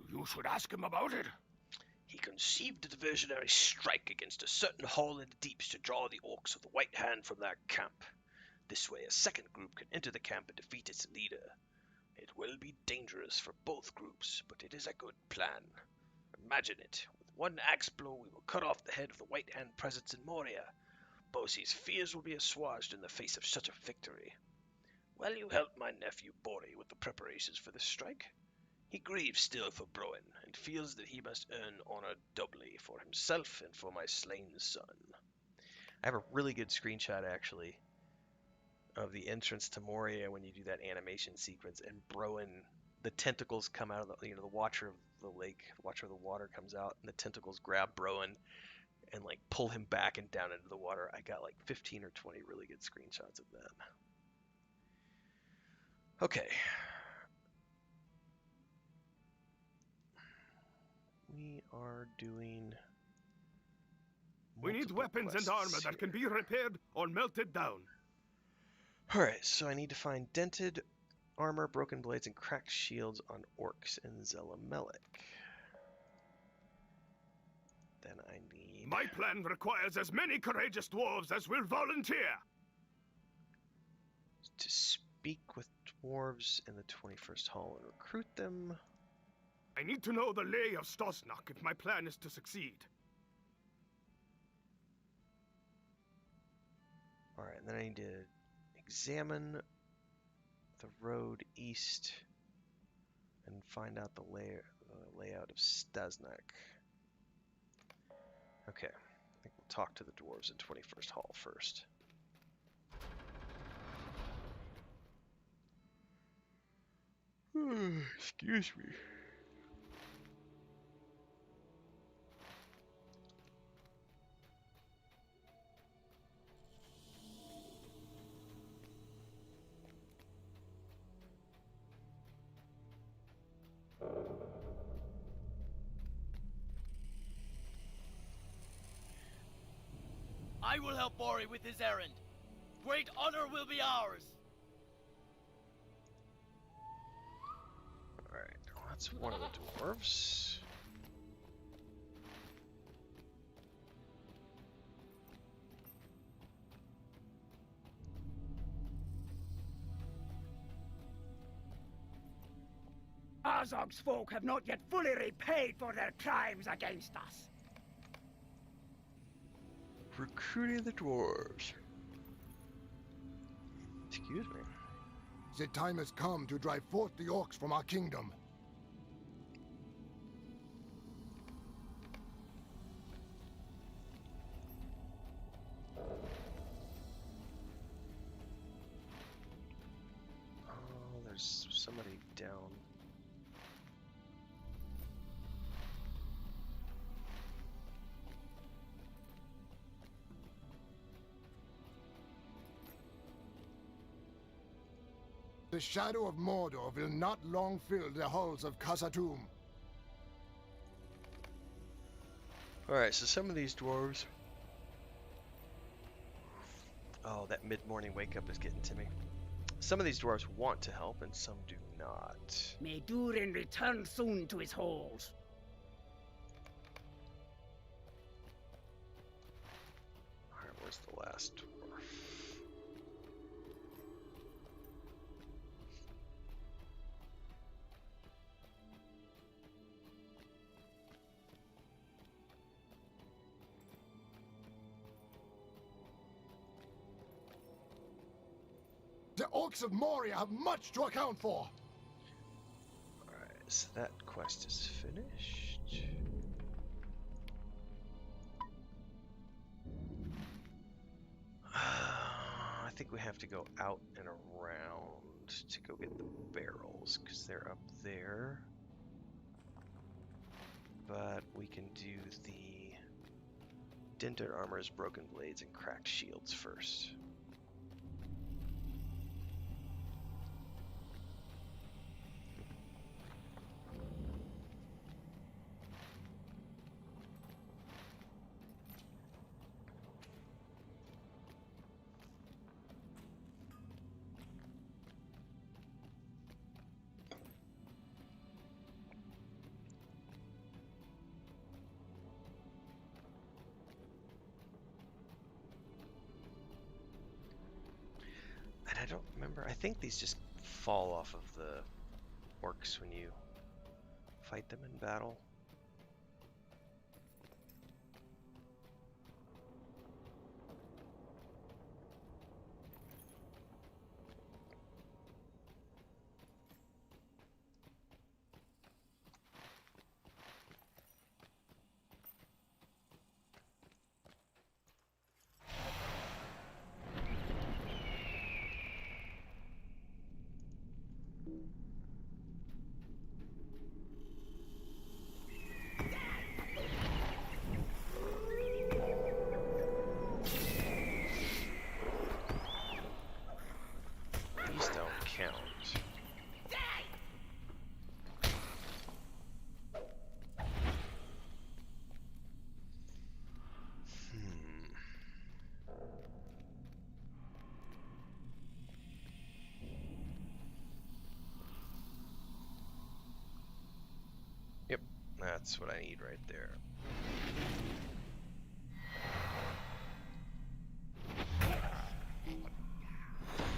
You should ask him about it. He conceived a diversionary strike against a certain hall in the deeps to draw the orcs of the White Hand from their camp. This way a second group can enter the camp and defeat its leader. It will be dangerous for both groups, but it is a good plan. Imagine it. With one axe blow we will cut off the head of the White Hand presence in Moria. Bosi's fears will be assuaged in the face of such a victory. Will you help my nephew Bori with the preparations for this strike? He grieves still for Broin, and feels that he must earn honor doubly for himself and for my slain son. I have a really good screenshot, actually, of the entrance to Moria when you do that animation sequence, and Broin, the tentacles come out of the, the Watcher of the Lake, the Watcher of the Water comes out, and the tentacles grab Broin and, like, pull him back and down into the water. I got, like, 15 or 20 really good screenshots of that. Okay. We are doing. We need weapons and armor that can be repaired or melted down. Alright, so I need to find dented armor, broken blades, and cracked shields on orcs in Zalamelik. Then I need. My plan requires as many courageous dwarves as will volunteer. To speak with dwarves in the 21st Hall and recruit them. I need to know the lay of Stosnak if my plan is to succeed. Alright, and then I need to examine the road east and find out the layout of Stasnak. Okay, I think we'll talk to the dwarves in 21st Hall first. Excuse me. I will help Moria with his errand. Great honor will be ours. Alright, well, that's one of the dwarves. Azog's folk have not yet fully repaid for their crimes against us. Recruiting the dwarves. Excuse me. The time has come to drive forth the orcs from our kingdom. Oh, there's somebody down. The shadow of Mordor will not long fill the halls of Khazad-dûm. Alright, so some of these dwarves... Oh, that mid-morning wake-up is getting to me. Some of these dwarves want to help, and some do not. May Durin return soon to his halls. Alright, where's the last dwarf? The orcs of Moria have much to account for. Alright, so that quest is finished. I think we have to go out and around to go get the barrels, because they're up there. But we can do the dented armors, broken blades, and cracked shields first. And I don't remember, I think these just fall off of the orcs when you fight them in battle. These don't count. Yep, that's what I need right there.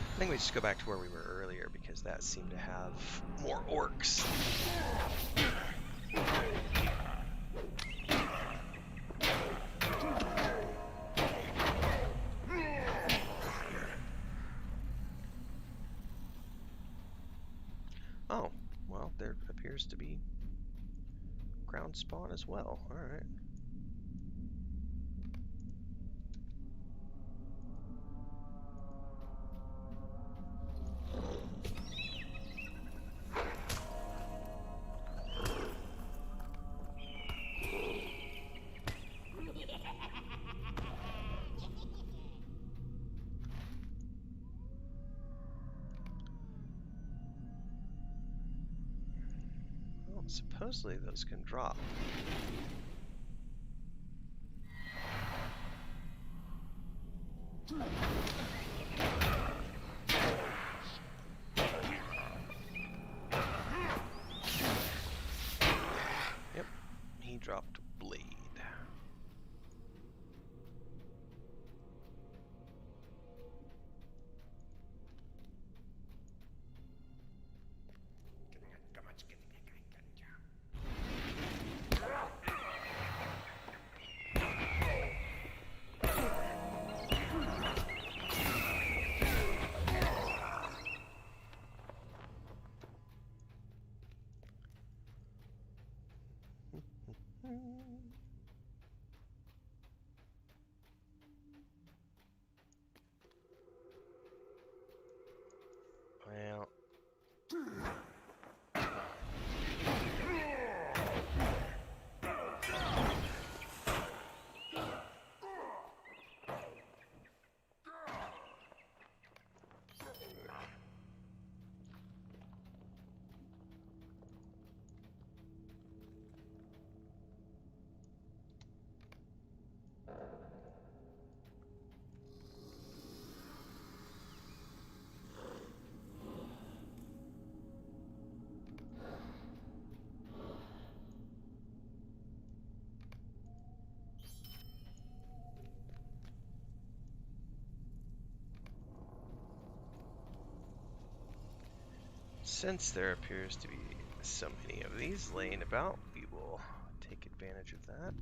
I think we just go back to where we were earlier because that seemed to have more orcs. Oh, well, there appears appears to be ground spawn as well. Alright. Supposedly those can drop. Yep, he dropped a blade. Well, since there appears to be so many of these laying about, we will take advantage of that.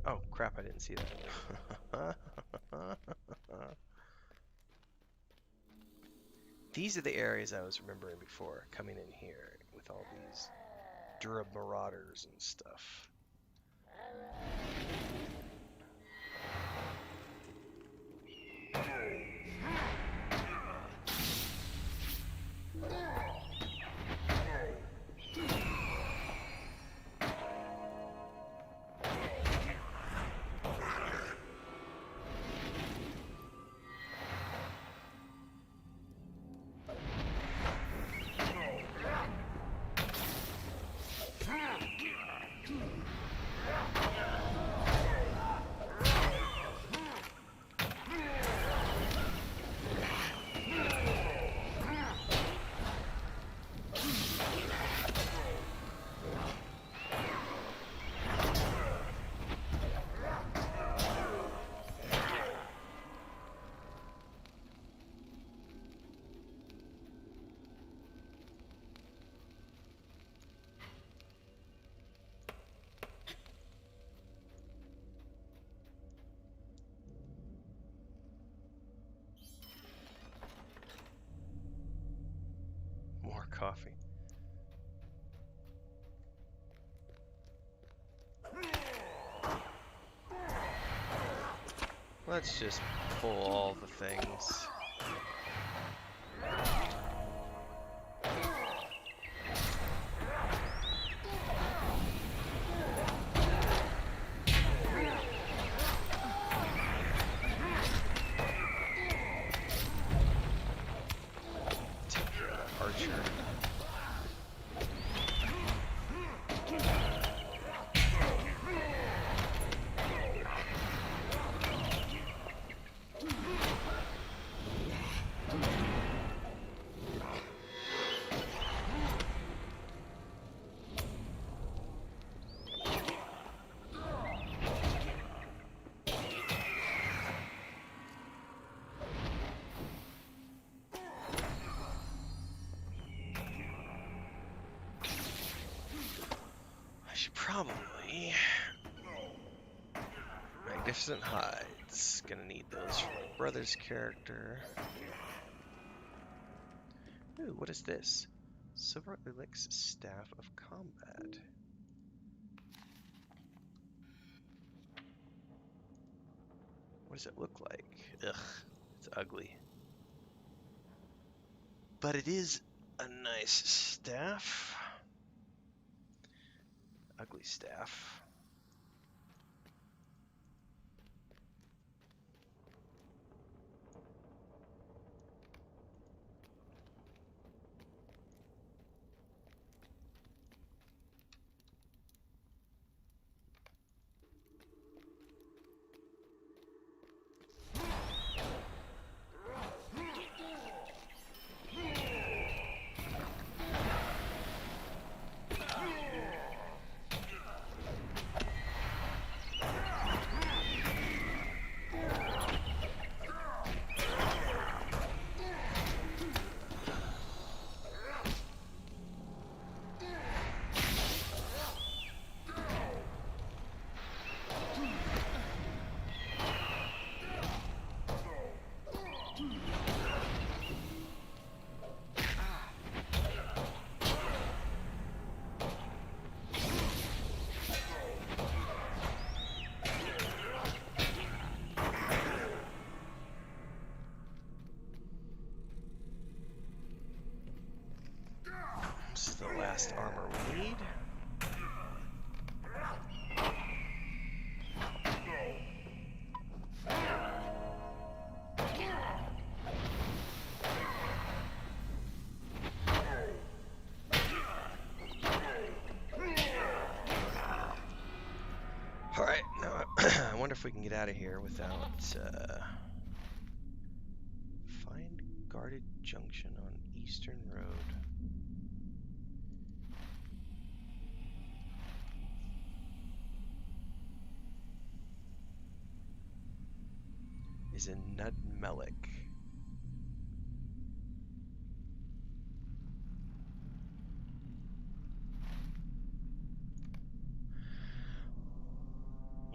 Oh crap, I didn't see that. These are the areas I was remembering before, coming in here with all these Durab marauders and stuff. More coffee. Let's just pull all the things. probably magnificent hides. Gonna need those for my brother's character. Ooh, what is this? Silver Elix Staff of Combat. What does it look like? Ugh, it's ugly. But it is a nice staff. Ugly staff. This is the last armor we need. Alright, now I wonder if we can get out of here without find guarded junction on Eastern Road. Is in Nudmelik.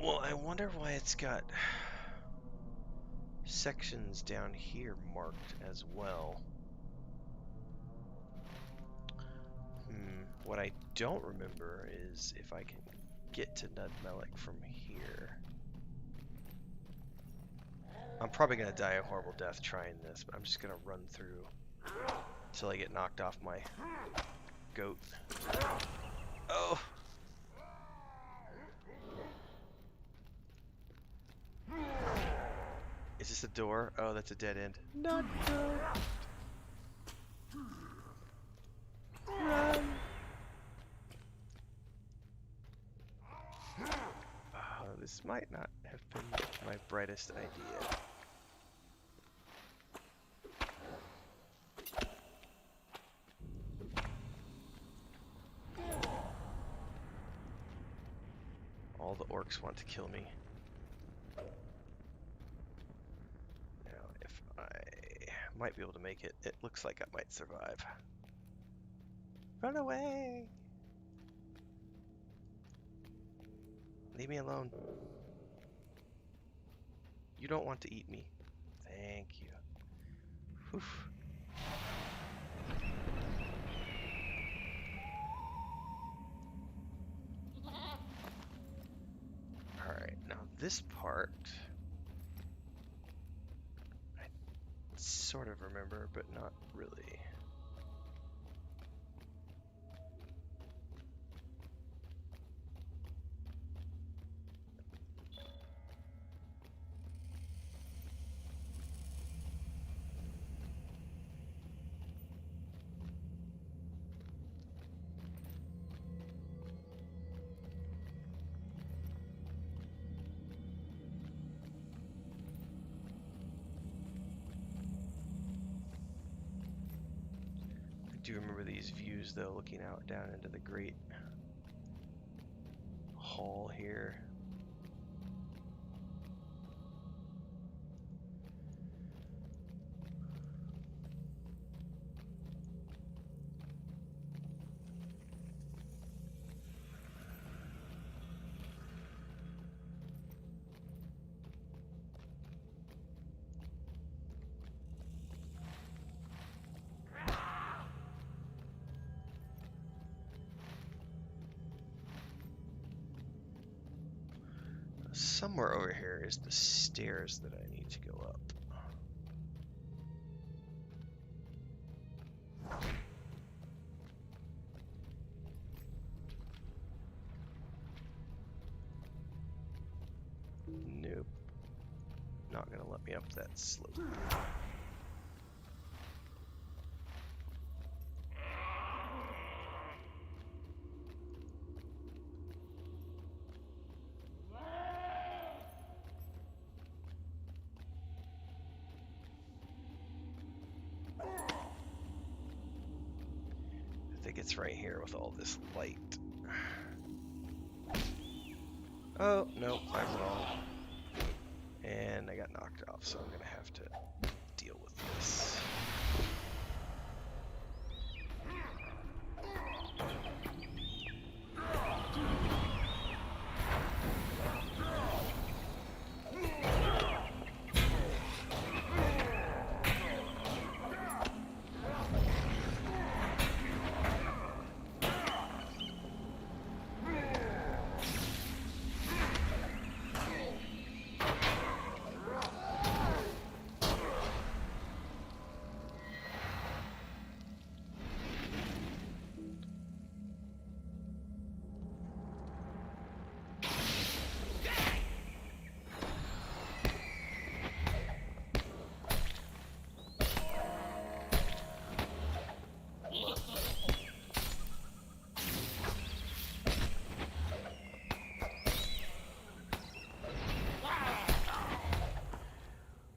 Well, I wonder why it's got sections down here marked as well. What I don't remember is if I can get to Nudmelik from here. I'm probably going to die a horrible death trying this, but I'm just going to run through until I get knocked off my goat. Oh! Is this a door? Oh, that's a dead end. Not good. Run! Oh, this might not have been my brightest idea. All the orcs want to kill me. Now, if I might be able to make it, it looks like I might survive. Run away! Leave me alone. You don't want to eat me. Thank you. Whew. Alright, now this part I sort of remember, but not really. I do remember these views though, looking out down into the great hall here. somewhere over here is the stairs that I need to go up. Nope. Not gonna let me up that slope. I think it's right here with all this light. Oh, no, I'm wrong. And I got knocked off, so I'm gonna have to deal with this.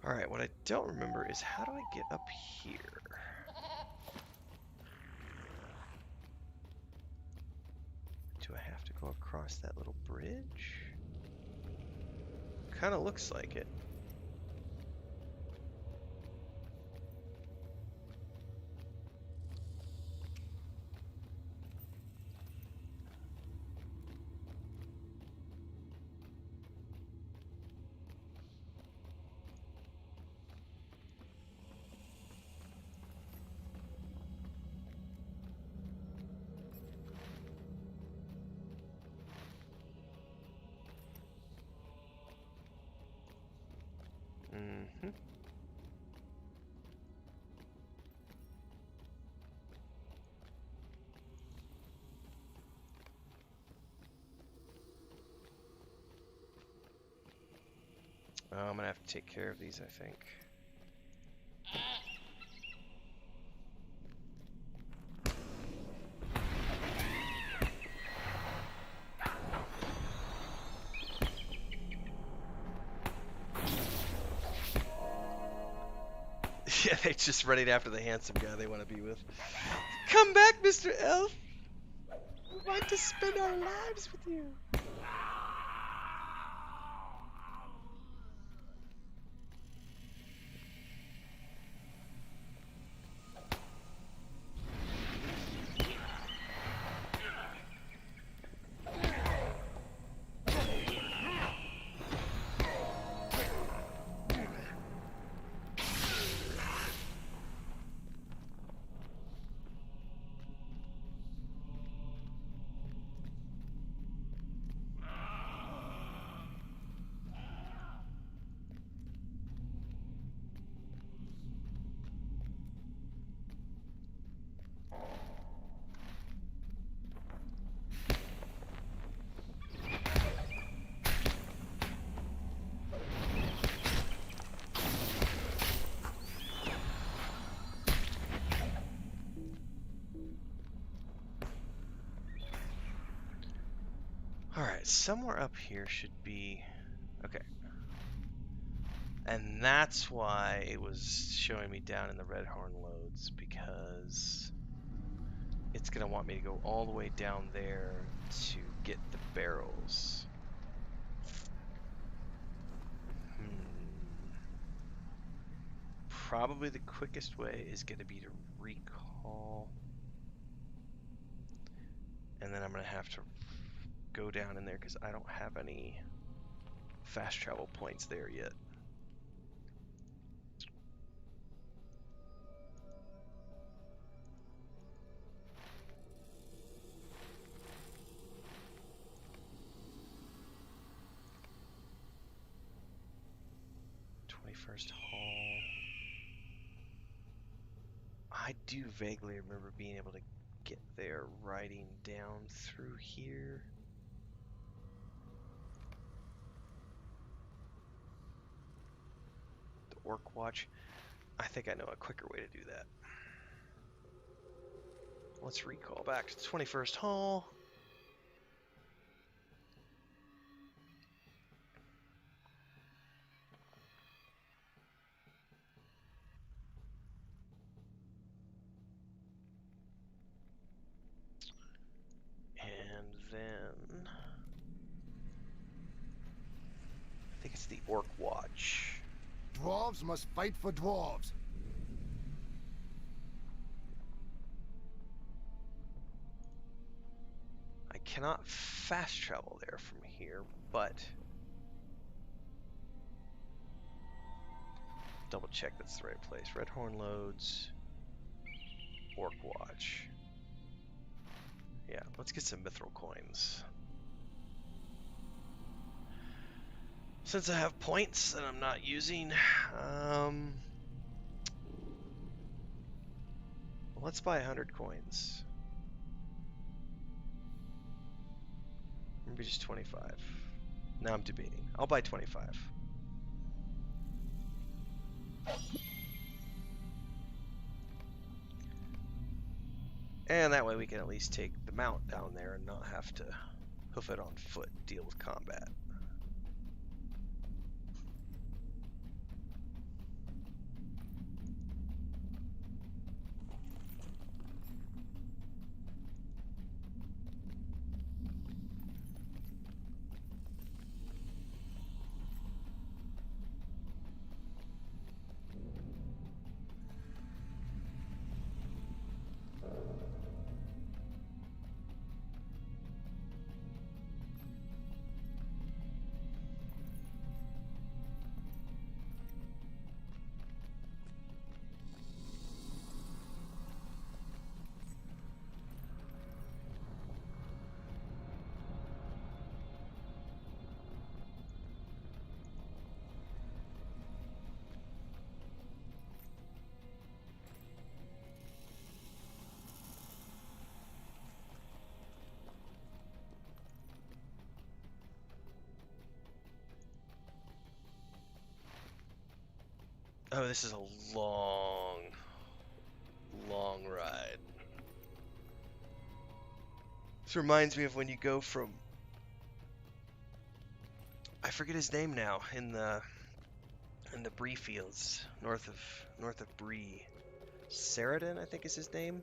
Alright, what I don't remember is how do I get up here? Do I have to go across that little bridge? Kinda looks like it. Mm-hmm. I'm gonna have to take care of these, I think. Yeah, they just running after the handsome guy they want to be with. Come back, Mr. Elf! We want to spend our lives with you! Alright, somewhere up here should be... Okay. And that's why it was showing me down in the Red Horn Lodes, because it's going to want me to go all the way down there to get the barrels. Probably the quickest way is going to be to recall. And then I'm going to have to go down in there because I don't have any fast travel points there yet. 21st Hall. I do vaguely remember being able to get there riding down through here. The Orc Watch. I think I know a quicker way to do that. Let's recall back to 21st Hall. And then I think it's the Orc Watch. Dwarves must fight for dwarves. I cannot fast travel there from here, but double check that's the right place. Red Horn Loads, Orc Watch. Yeah, let's get some mithril coins. Since I have points that I'm not using, let's buy 100 coins. Maybe just 25. Now I'm debating. I'll buy 25. And that way we can at least take the mount down there and not have to hoof it on foot, deal with combat. Oh, this is a long, long ride. This reminds me of when you go from, I forget his name now, in the Bree fields north of Bree. Saradin, I think is his name.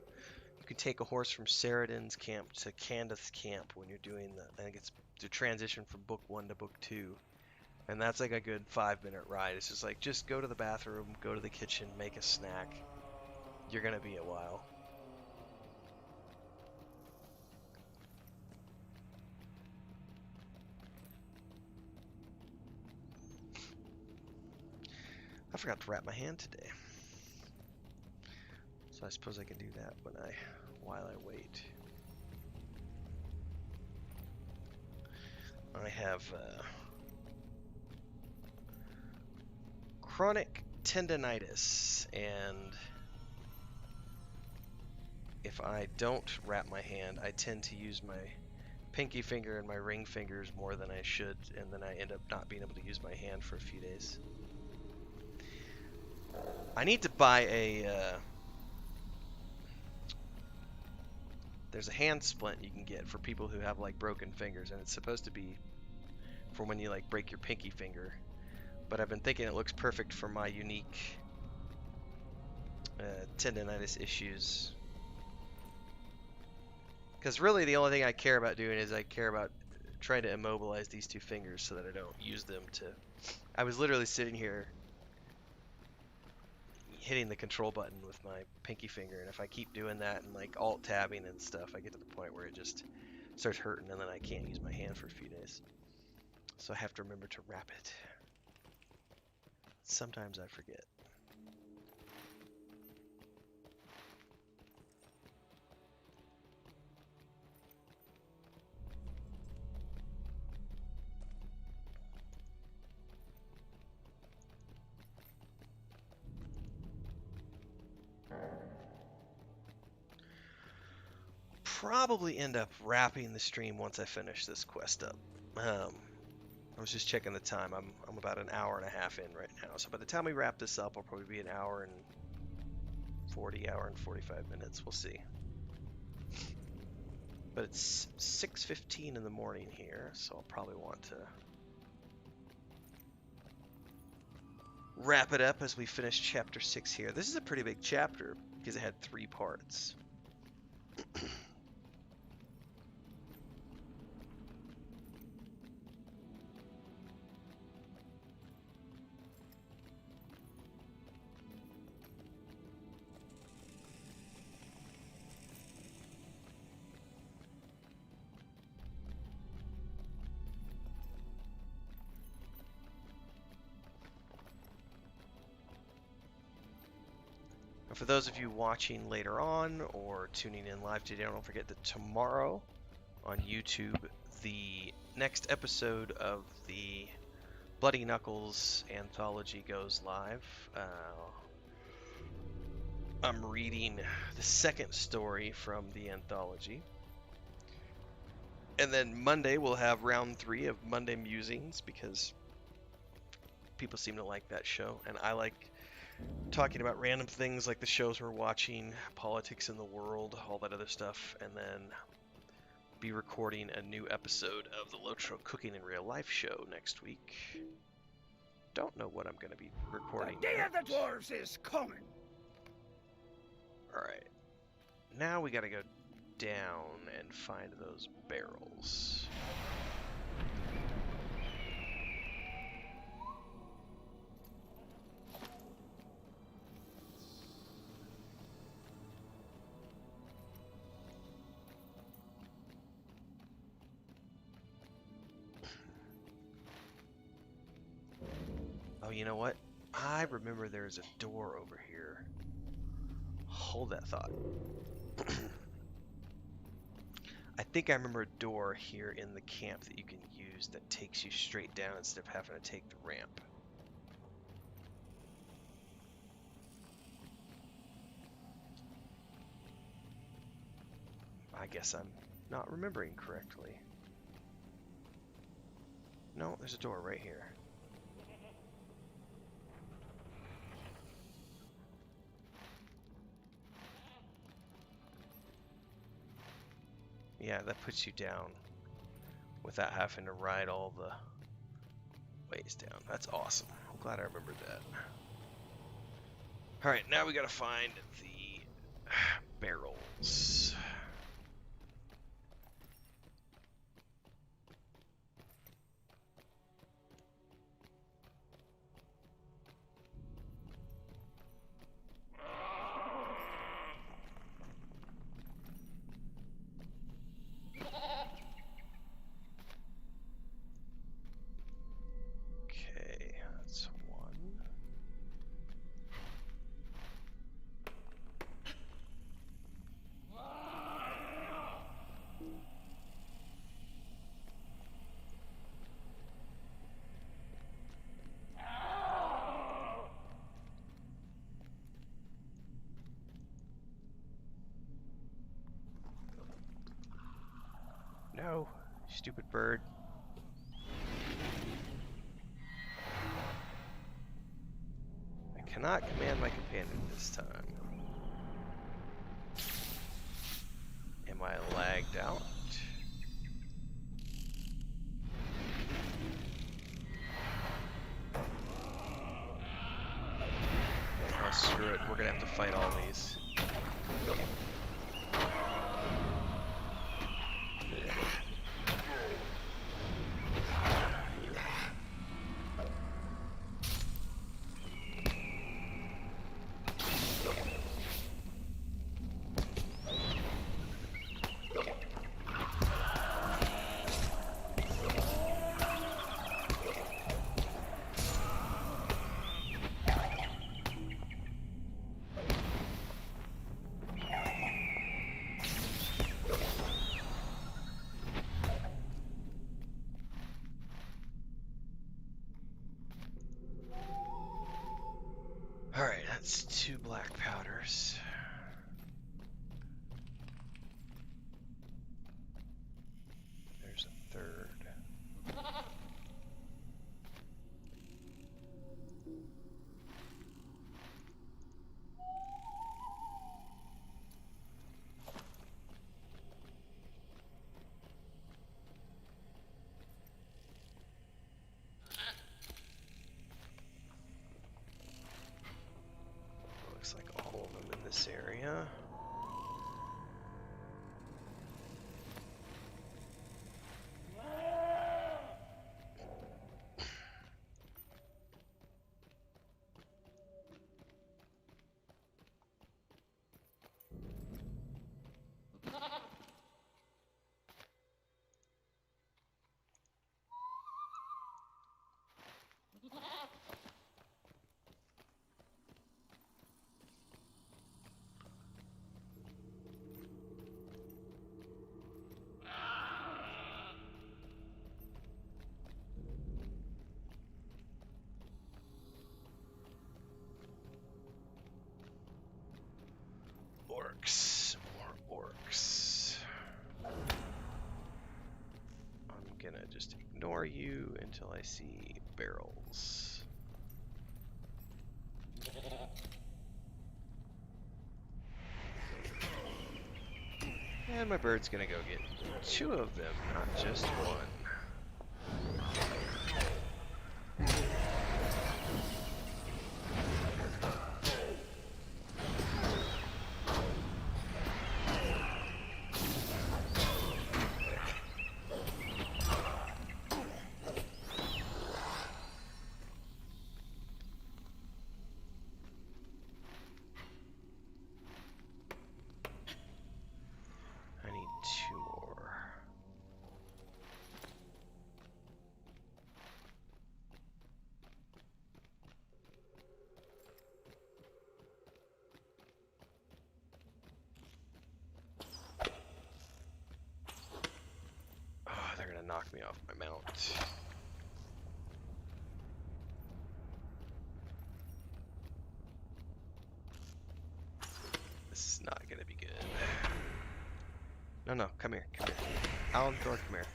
You can take a horse from Saradin's camp to Candath's camp when you're doing I think it's the transition from book 1 to book 2. And that's like a good 5-minute ride. It's just like, just go to the bathroom, go to the kitchen, make a snack. You're gonna be a while. I forgot to wrap my hand today. So I suppose I can do that while I wait. I have chronic tendonitis, and if I don't wrap my hand, I tend to use my pinky finger and my ring fingers more than I should, and then I end up not being able to use my hand for a few days. I need to buy there's a hand splint you can get for people who have like broken fingers, and it's supposed to be for when you like break your pinky finger. But I've been thinking it looks perfect for my unique tendonitis issues. Because really the only thing I care about doing is I care about trying to immobilize these two fingers so that I don't use them to... I was literally sitting here hitting the control button with my pinky finger, and if I keep doing that and like alt tabbing and stuff, I get to the point where it just starts hurting and then I can't use my hand for a few days. So I have to remember to wrap it. Sometimes I forget. probably end up wrapping the stream once I finish this quest up. I was just checking the time. I'm about an hour and a half in right now. So by the time we wrap this up, I'll probably be an hour and 45 minutes. We'll see. But it's 6:15 in the morning here, so I'll probably want to wrap it up as we finish chapter 6 here. This is a pretty big chapter because it had 3 parts. For those of you watching later on or tuning in live today, don't forget that tomorrow on YouTube, the next episode of the Bloody Knuckles anthology goes live. I'm reading the second story from the anthology. And then Monday we'll have round 3 of Monday Musings because people seem to like that show, and I like talking about random things like the shows we're watching, politics in the world, all that other stuff, and then be recording a new episode of the Lotro Cooking in Real Life show next week. Don't know what I'm going to be recording. The day of the dwarves is coming. Alright. Now we got to go down and find those barrels. Oh, you know what? I remember there's a door over here. Hold that thought. I think I remember a door here in the camp that you can use that takes you straight down instead of having to take the ramp. I guess I'm not remembering correctly. No, there's a door right here. Yeah, that puts you down without having to ride all the ways down. That's awesome. I'm glad I remembered that. Alright, now we gotta find the barrels. No, stupid bird. I cannot command my companion this time. Am I lagged out? Oh, screw it. We're gonna have to fight all these. Alright, that's 2 black powders. this area. Orcs, more orcs. I'm gonna just ignore you until I see barrels. And my bird's gonna go get 2 of them, not just 1. I need 2 more. Oh, they're gonna knock me off my mount. This is not gonna be good. No, no, come here, come here. Alan, Thor, come here.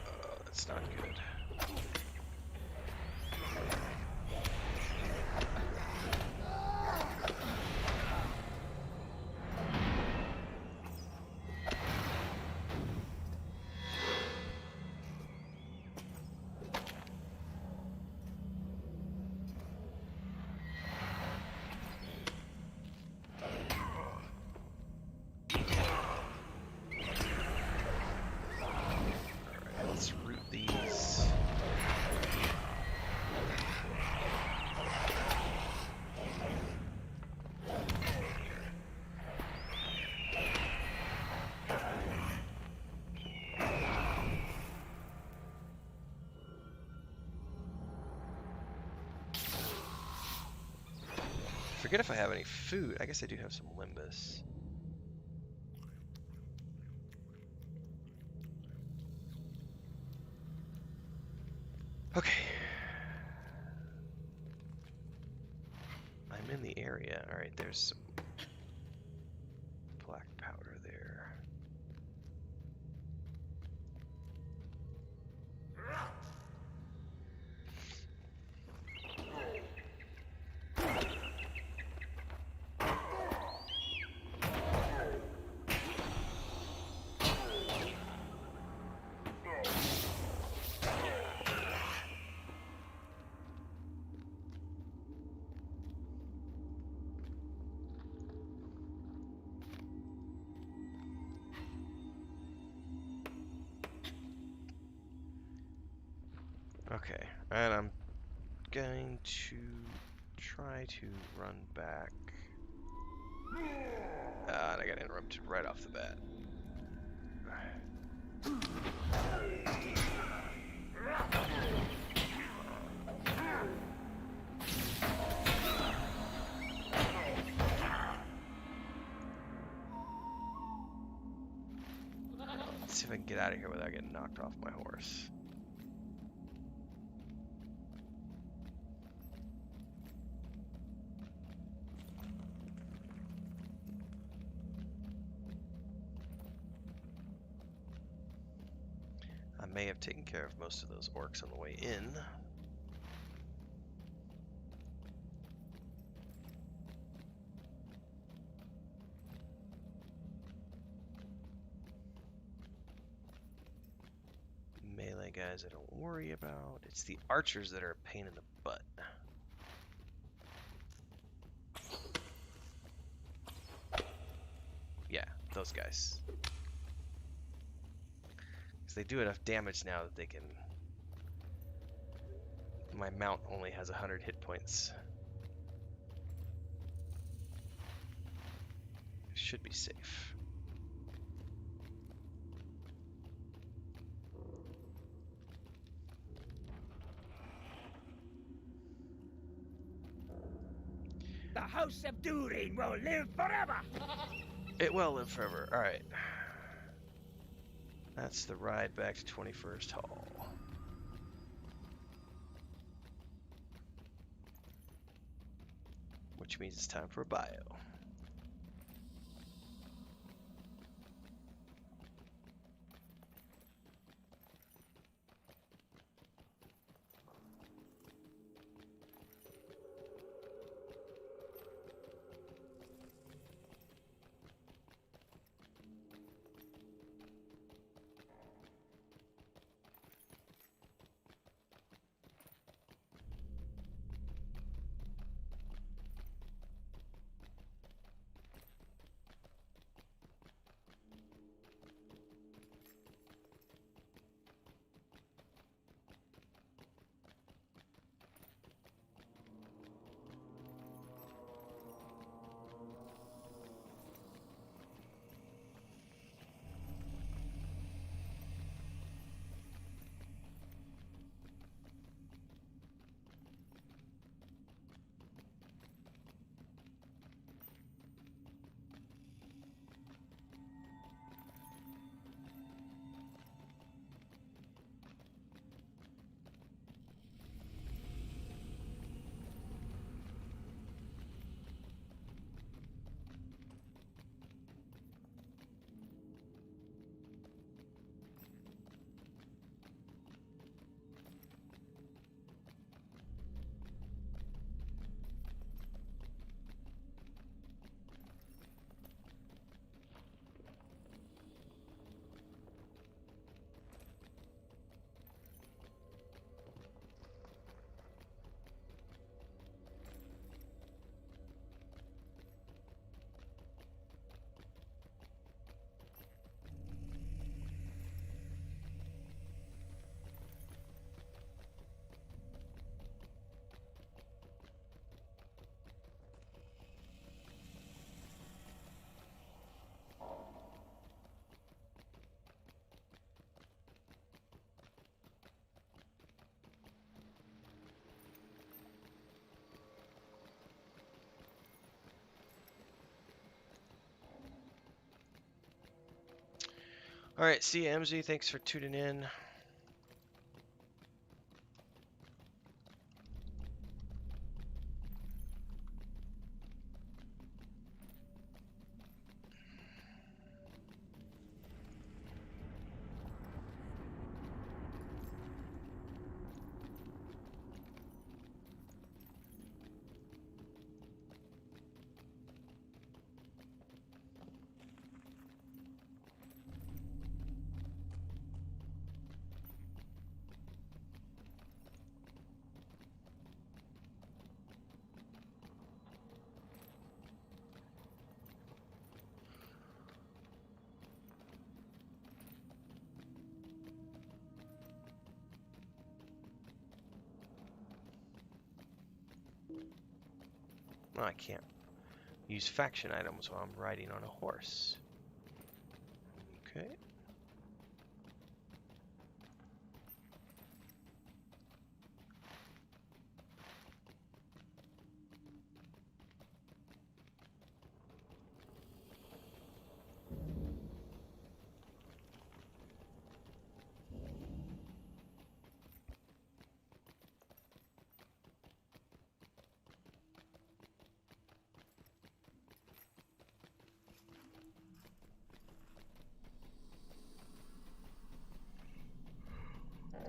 Oh, that's not good. Let's root these. Forget if I have any food. I guess I do have some limbus. Okay. I'm in the area. Alright, there's some black powder there. Okay, and I'm going to try to run back. And I got interrupted right off the bat. Let's see if I can get out of here without getting knocked off my horse. I may have taken care of most of those orcs on the way in. guys I don't worry about. It's the archers that are a pain in the butt. Yeah, those guys. Because they do enough damage now that they can... My mount only has 100 hit points. Should be safe. The House of Durin will live forever! It will live forever. Alright. That's the ride back to 21st Hall. Which means it's time for a bio. Alright, see you, MZ. Thanks for tuning in. Oh, I can't use faction items while I'm riding on a horse. Okay.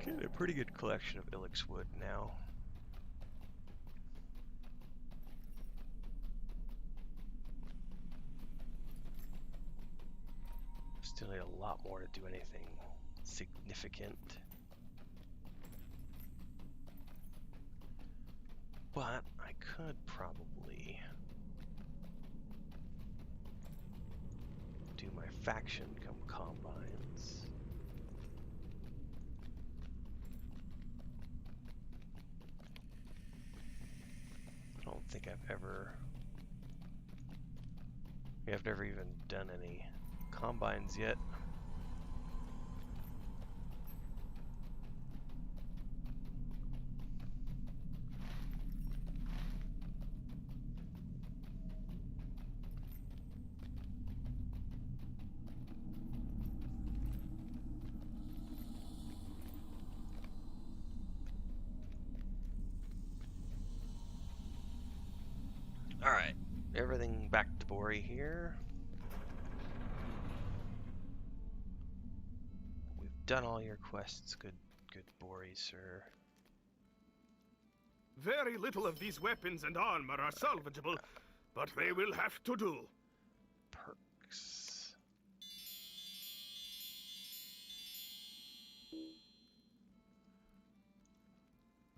Getting a pretty good collection of Ilex wood now. Still need a lot more to do anything significant. But I could probably do my faction come combines. I don't think I've never even done any combines yet. Alright, everything back to Bori here. We've done all your quests, good Bori, sir. Very little of these weapons and armor are salvageable, but they will have to do. Perks.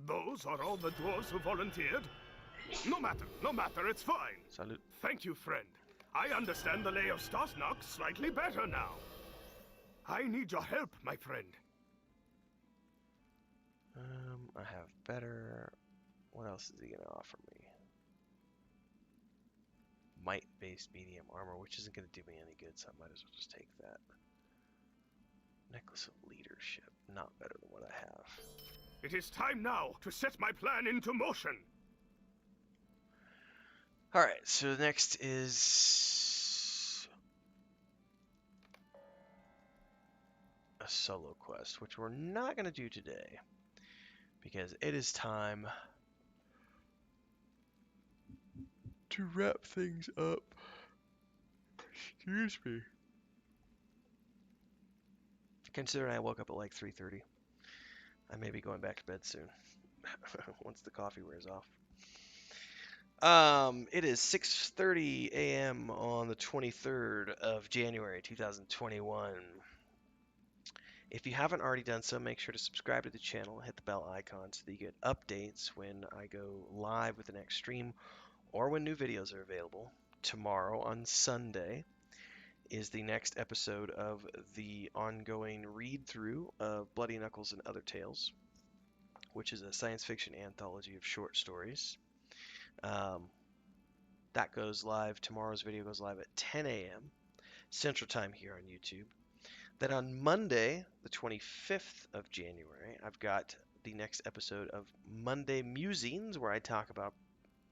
Those are all the dwarves who volunteered? No matter, it's fine. Salute. Thank you, friend. I understand the lay of Stasnok slightly better now. I need your help, my friend. I have better. What else is he gonna offer me? Might-based medium armor, which isn't gonna do me any good, so I might as well just take that. Necklace of leadership, not better than what I have. It is time now to set my plan into motion. Alright, so the next is a solo quest, which we're not going to do today, because it is time to wrap things up. Excuse me. Considering I woke up at like 3:30, I may be going back to bed soon, once the coffee wears off. It is 6:30 a.m. on the 23rd of January 2021. If you haven't already done so, make sure to subscribe to the channel and hit the bell icon so that you get updates when I go live with the next stream or when new videos are available. Tomorrow on Sunday is the next episode of the ongoing read-through of Bloody Knuckles and Other Tales, which is a science fiction anthology of short stories. That goes live, tomorrow's video goes live at 10 a.m. Central Time here on YouTube. Then on Monday, the 25th of January, I've got the next episode of Monday Musings, where I talk about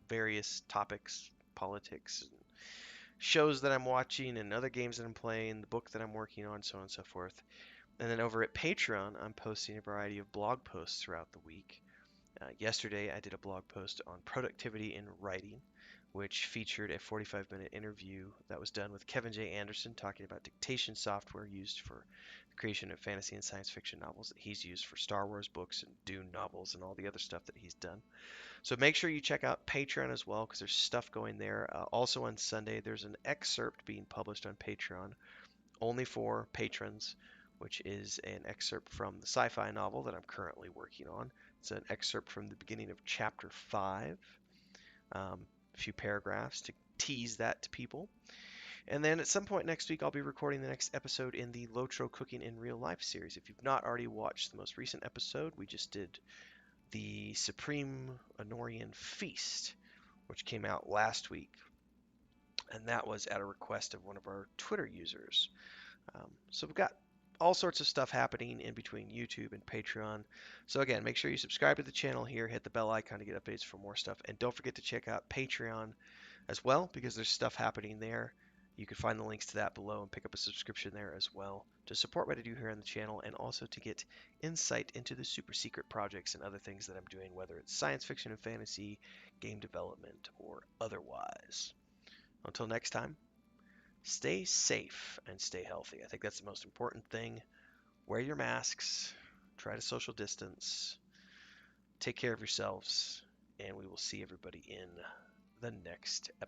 various topics, politics, and shows that I'm watching, and other games that I'm playing, the book that I'm working on, so on and so forth. And then over at Patreon, I'm posting a variety of blog posts throughout the week. Yesterday, I did a blog post on productivity in writing, which featured a 45-minute interview that was done with Kevin J. Anderson talking about dictation software used for the creation of fantasy and science fiction novels that he's used for Star Wars books and Dune novels and all the other stuff that he's done. So make sure you check out Patreon as well, because there's stuff going there. Also on Sunday, there's an excerpt being published on Patreon only for patrons, which is an excerpt from the sci-fi novel that I'm currently working on. It's an excerpt from the beginning of chapter 5. A few paragraphs to tease that to people. And then at some point next week, I'll be recording the next episode in the Lotro Cooking in Real Life series. If you've not already watched the most recent episode, we just did the Supreme Honorian Feast, which came out last week. And that was at a request of one of our Twitter users. So we've got all sorts of stuff happening in between YouTube and Patreon. So again, make sure you subscribe to the channel here, hit the bell icon to get updates for more stuff, and don't forget to check out Patreon as well, because there's stuff happening there. You can find the links to that below and pick up a subscription there as well to support what I do here on the channel, and also to get insight into the super secret projects and other things that I'm doing, whether it's science fiction and fantasy, game development, or otherwise. Until next time, stay safe and stay healthy. I think that's the most important thing. Wear your masks, try to social distance, take care of yourselves, and we will see everybody in the next episode.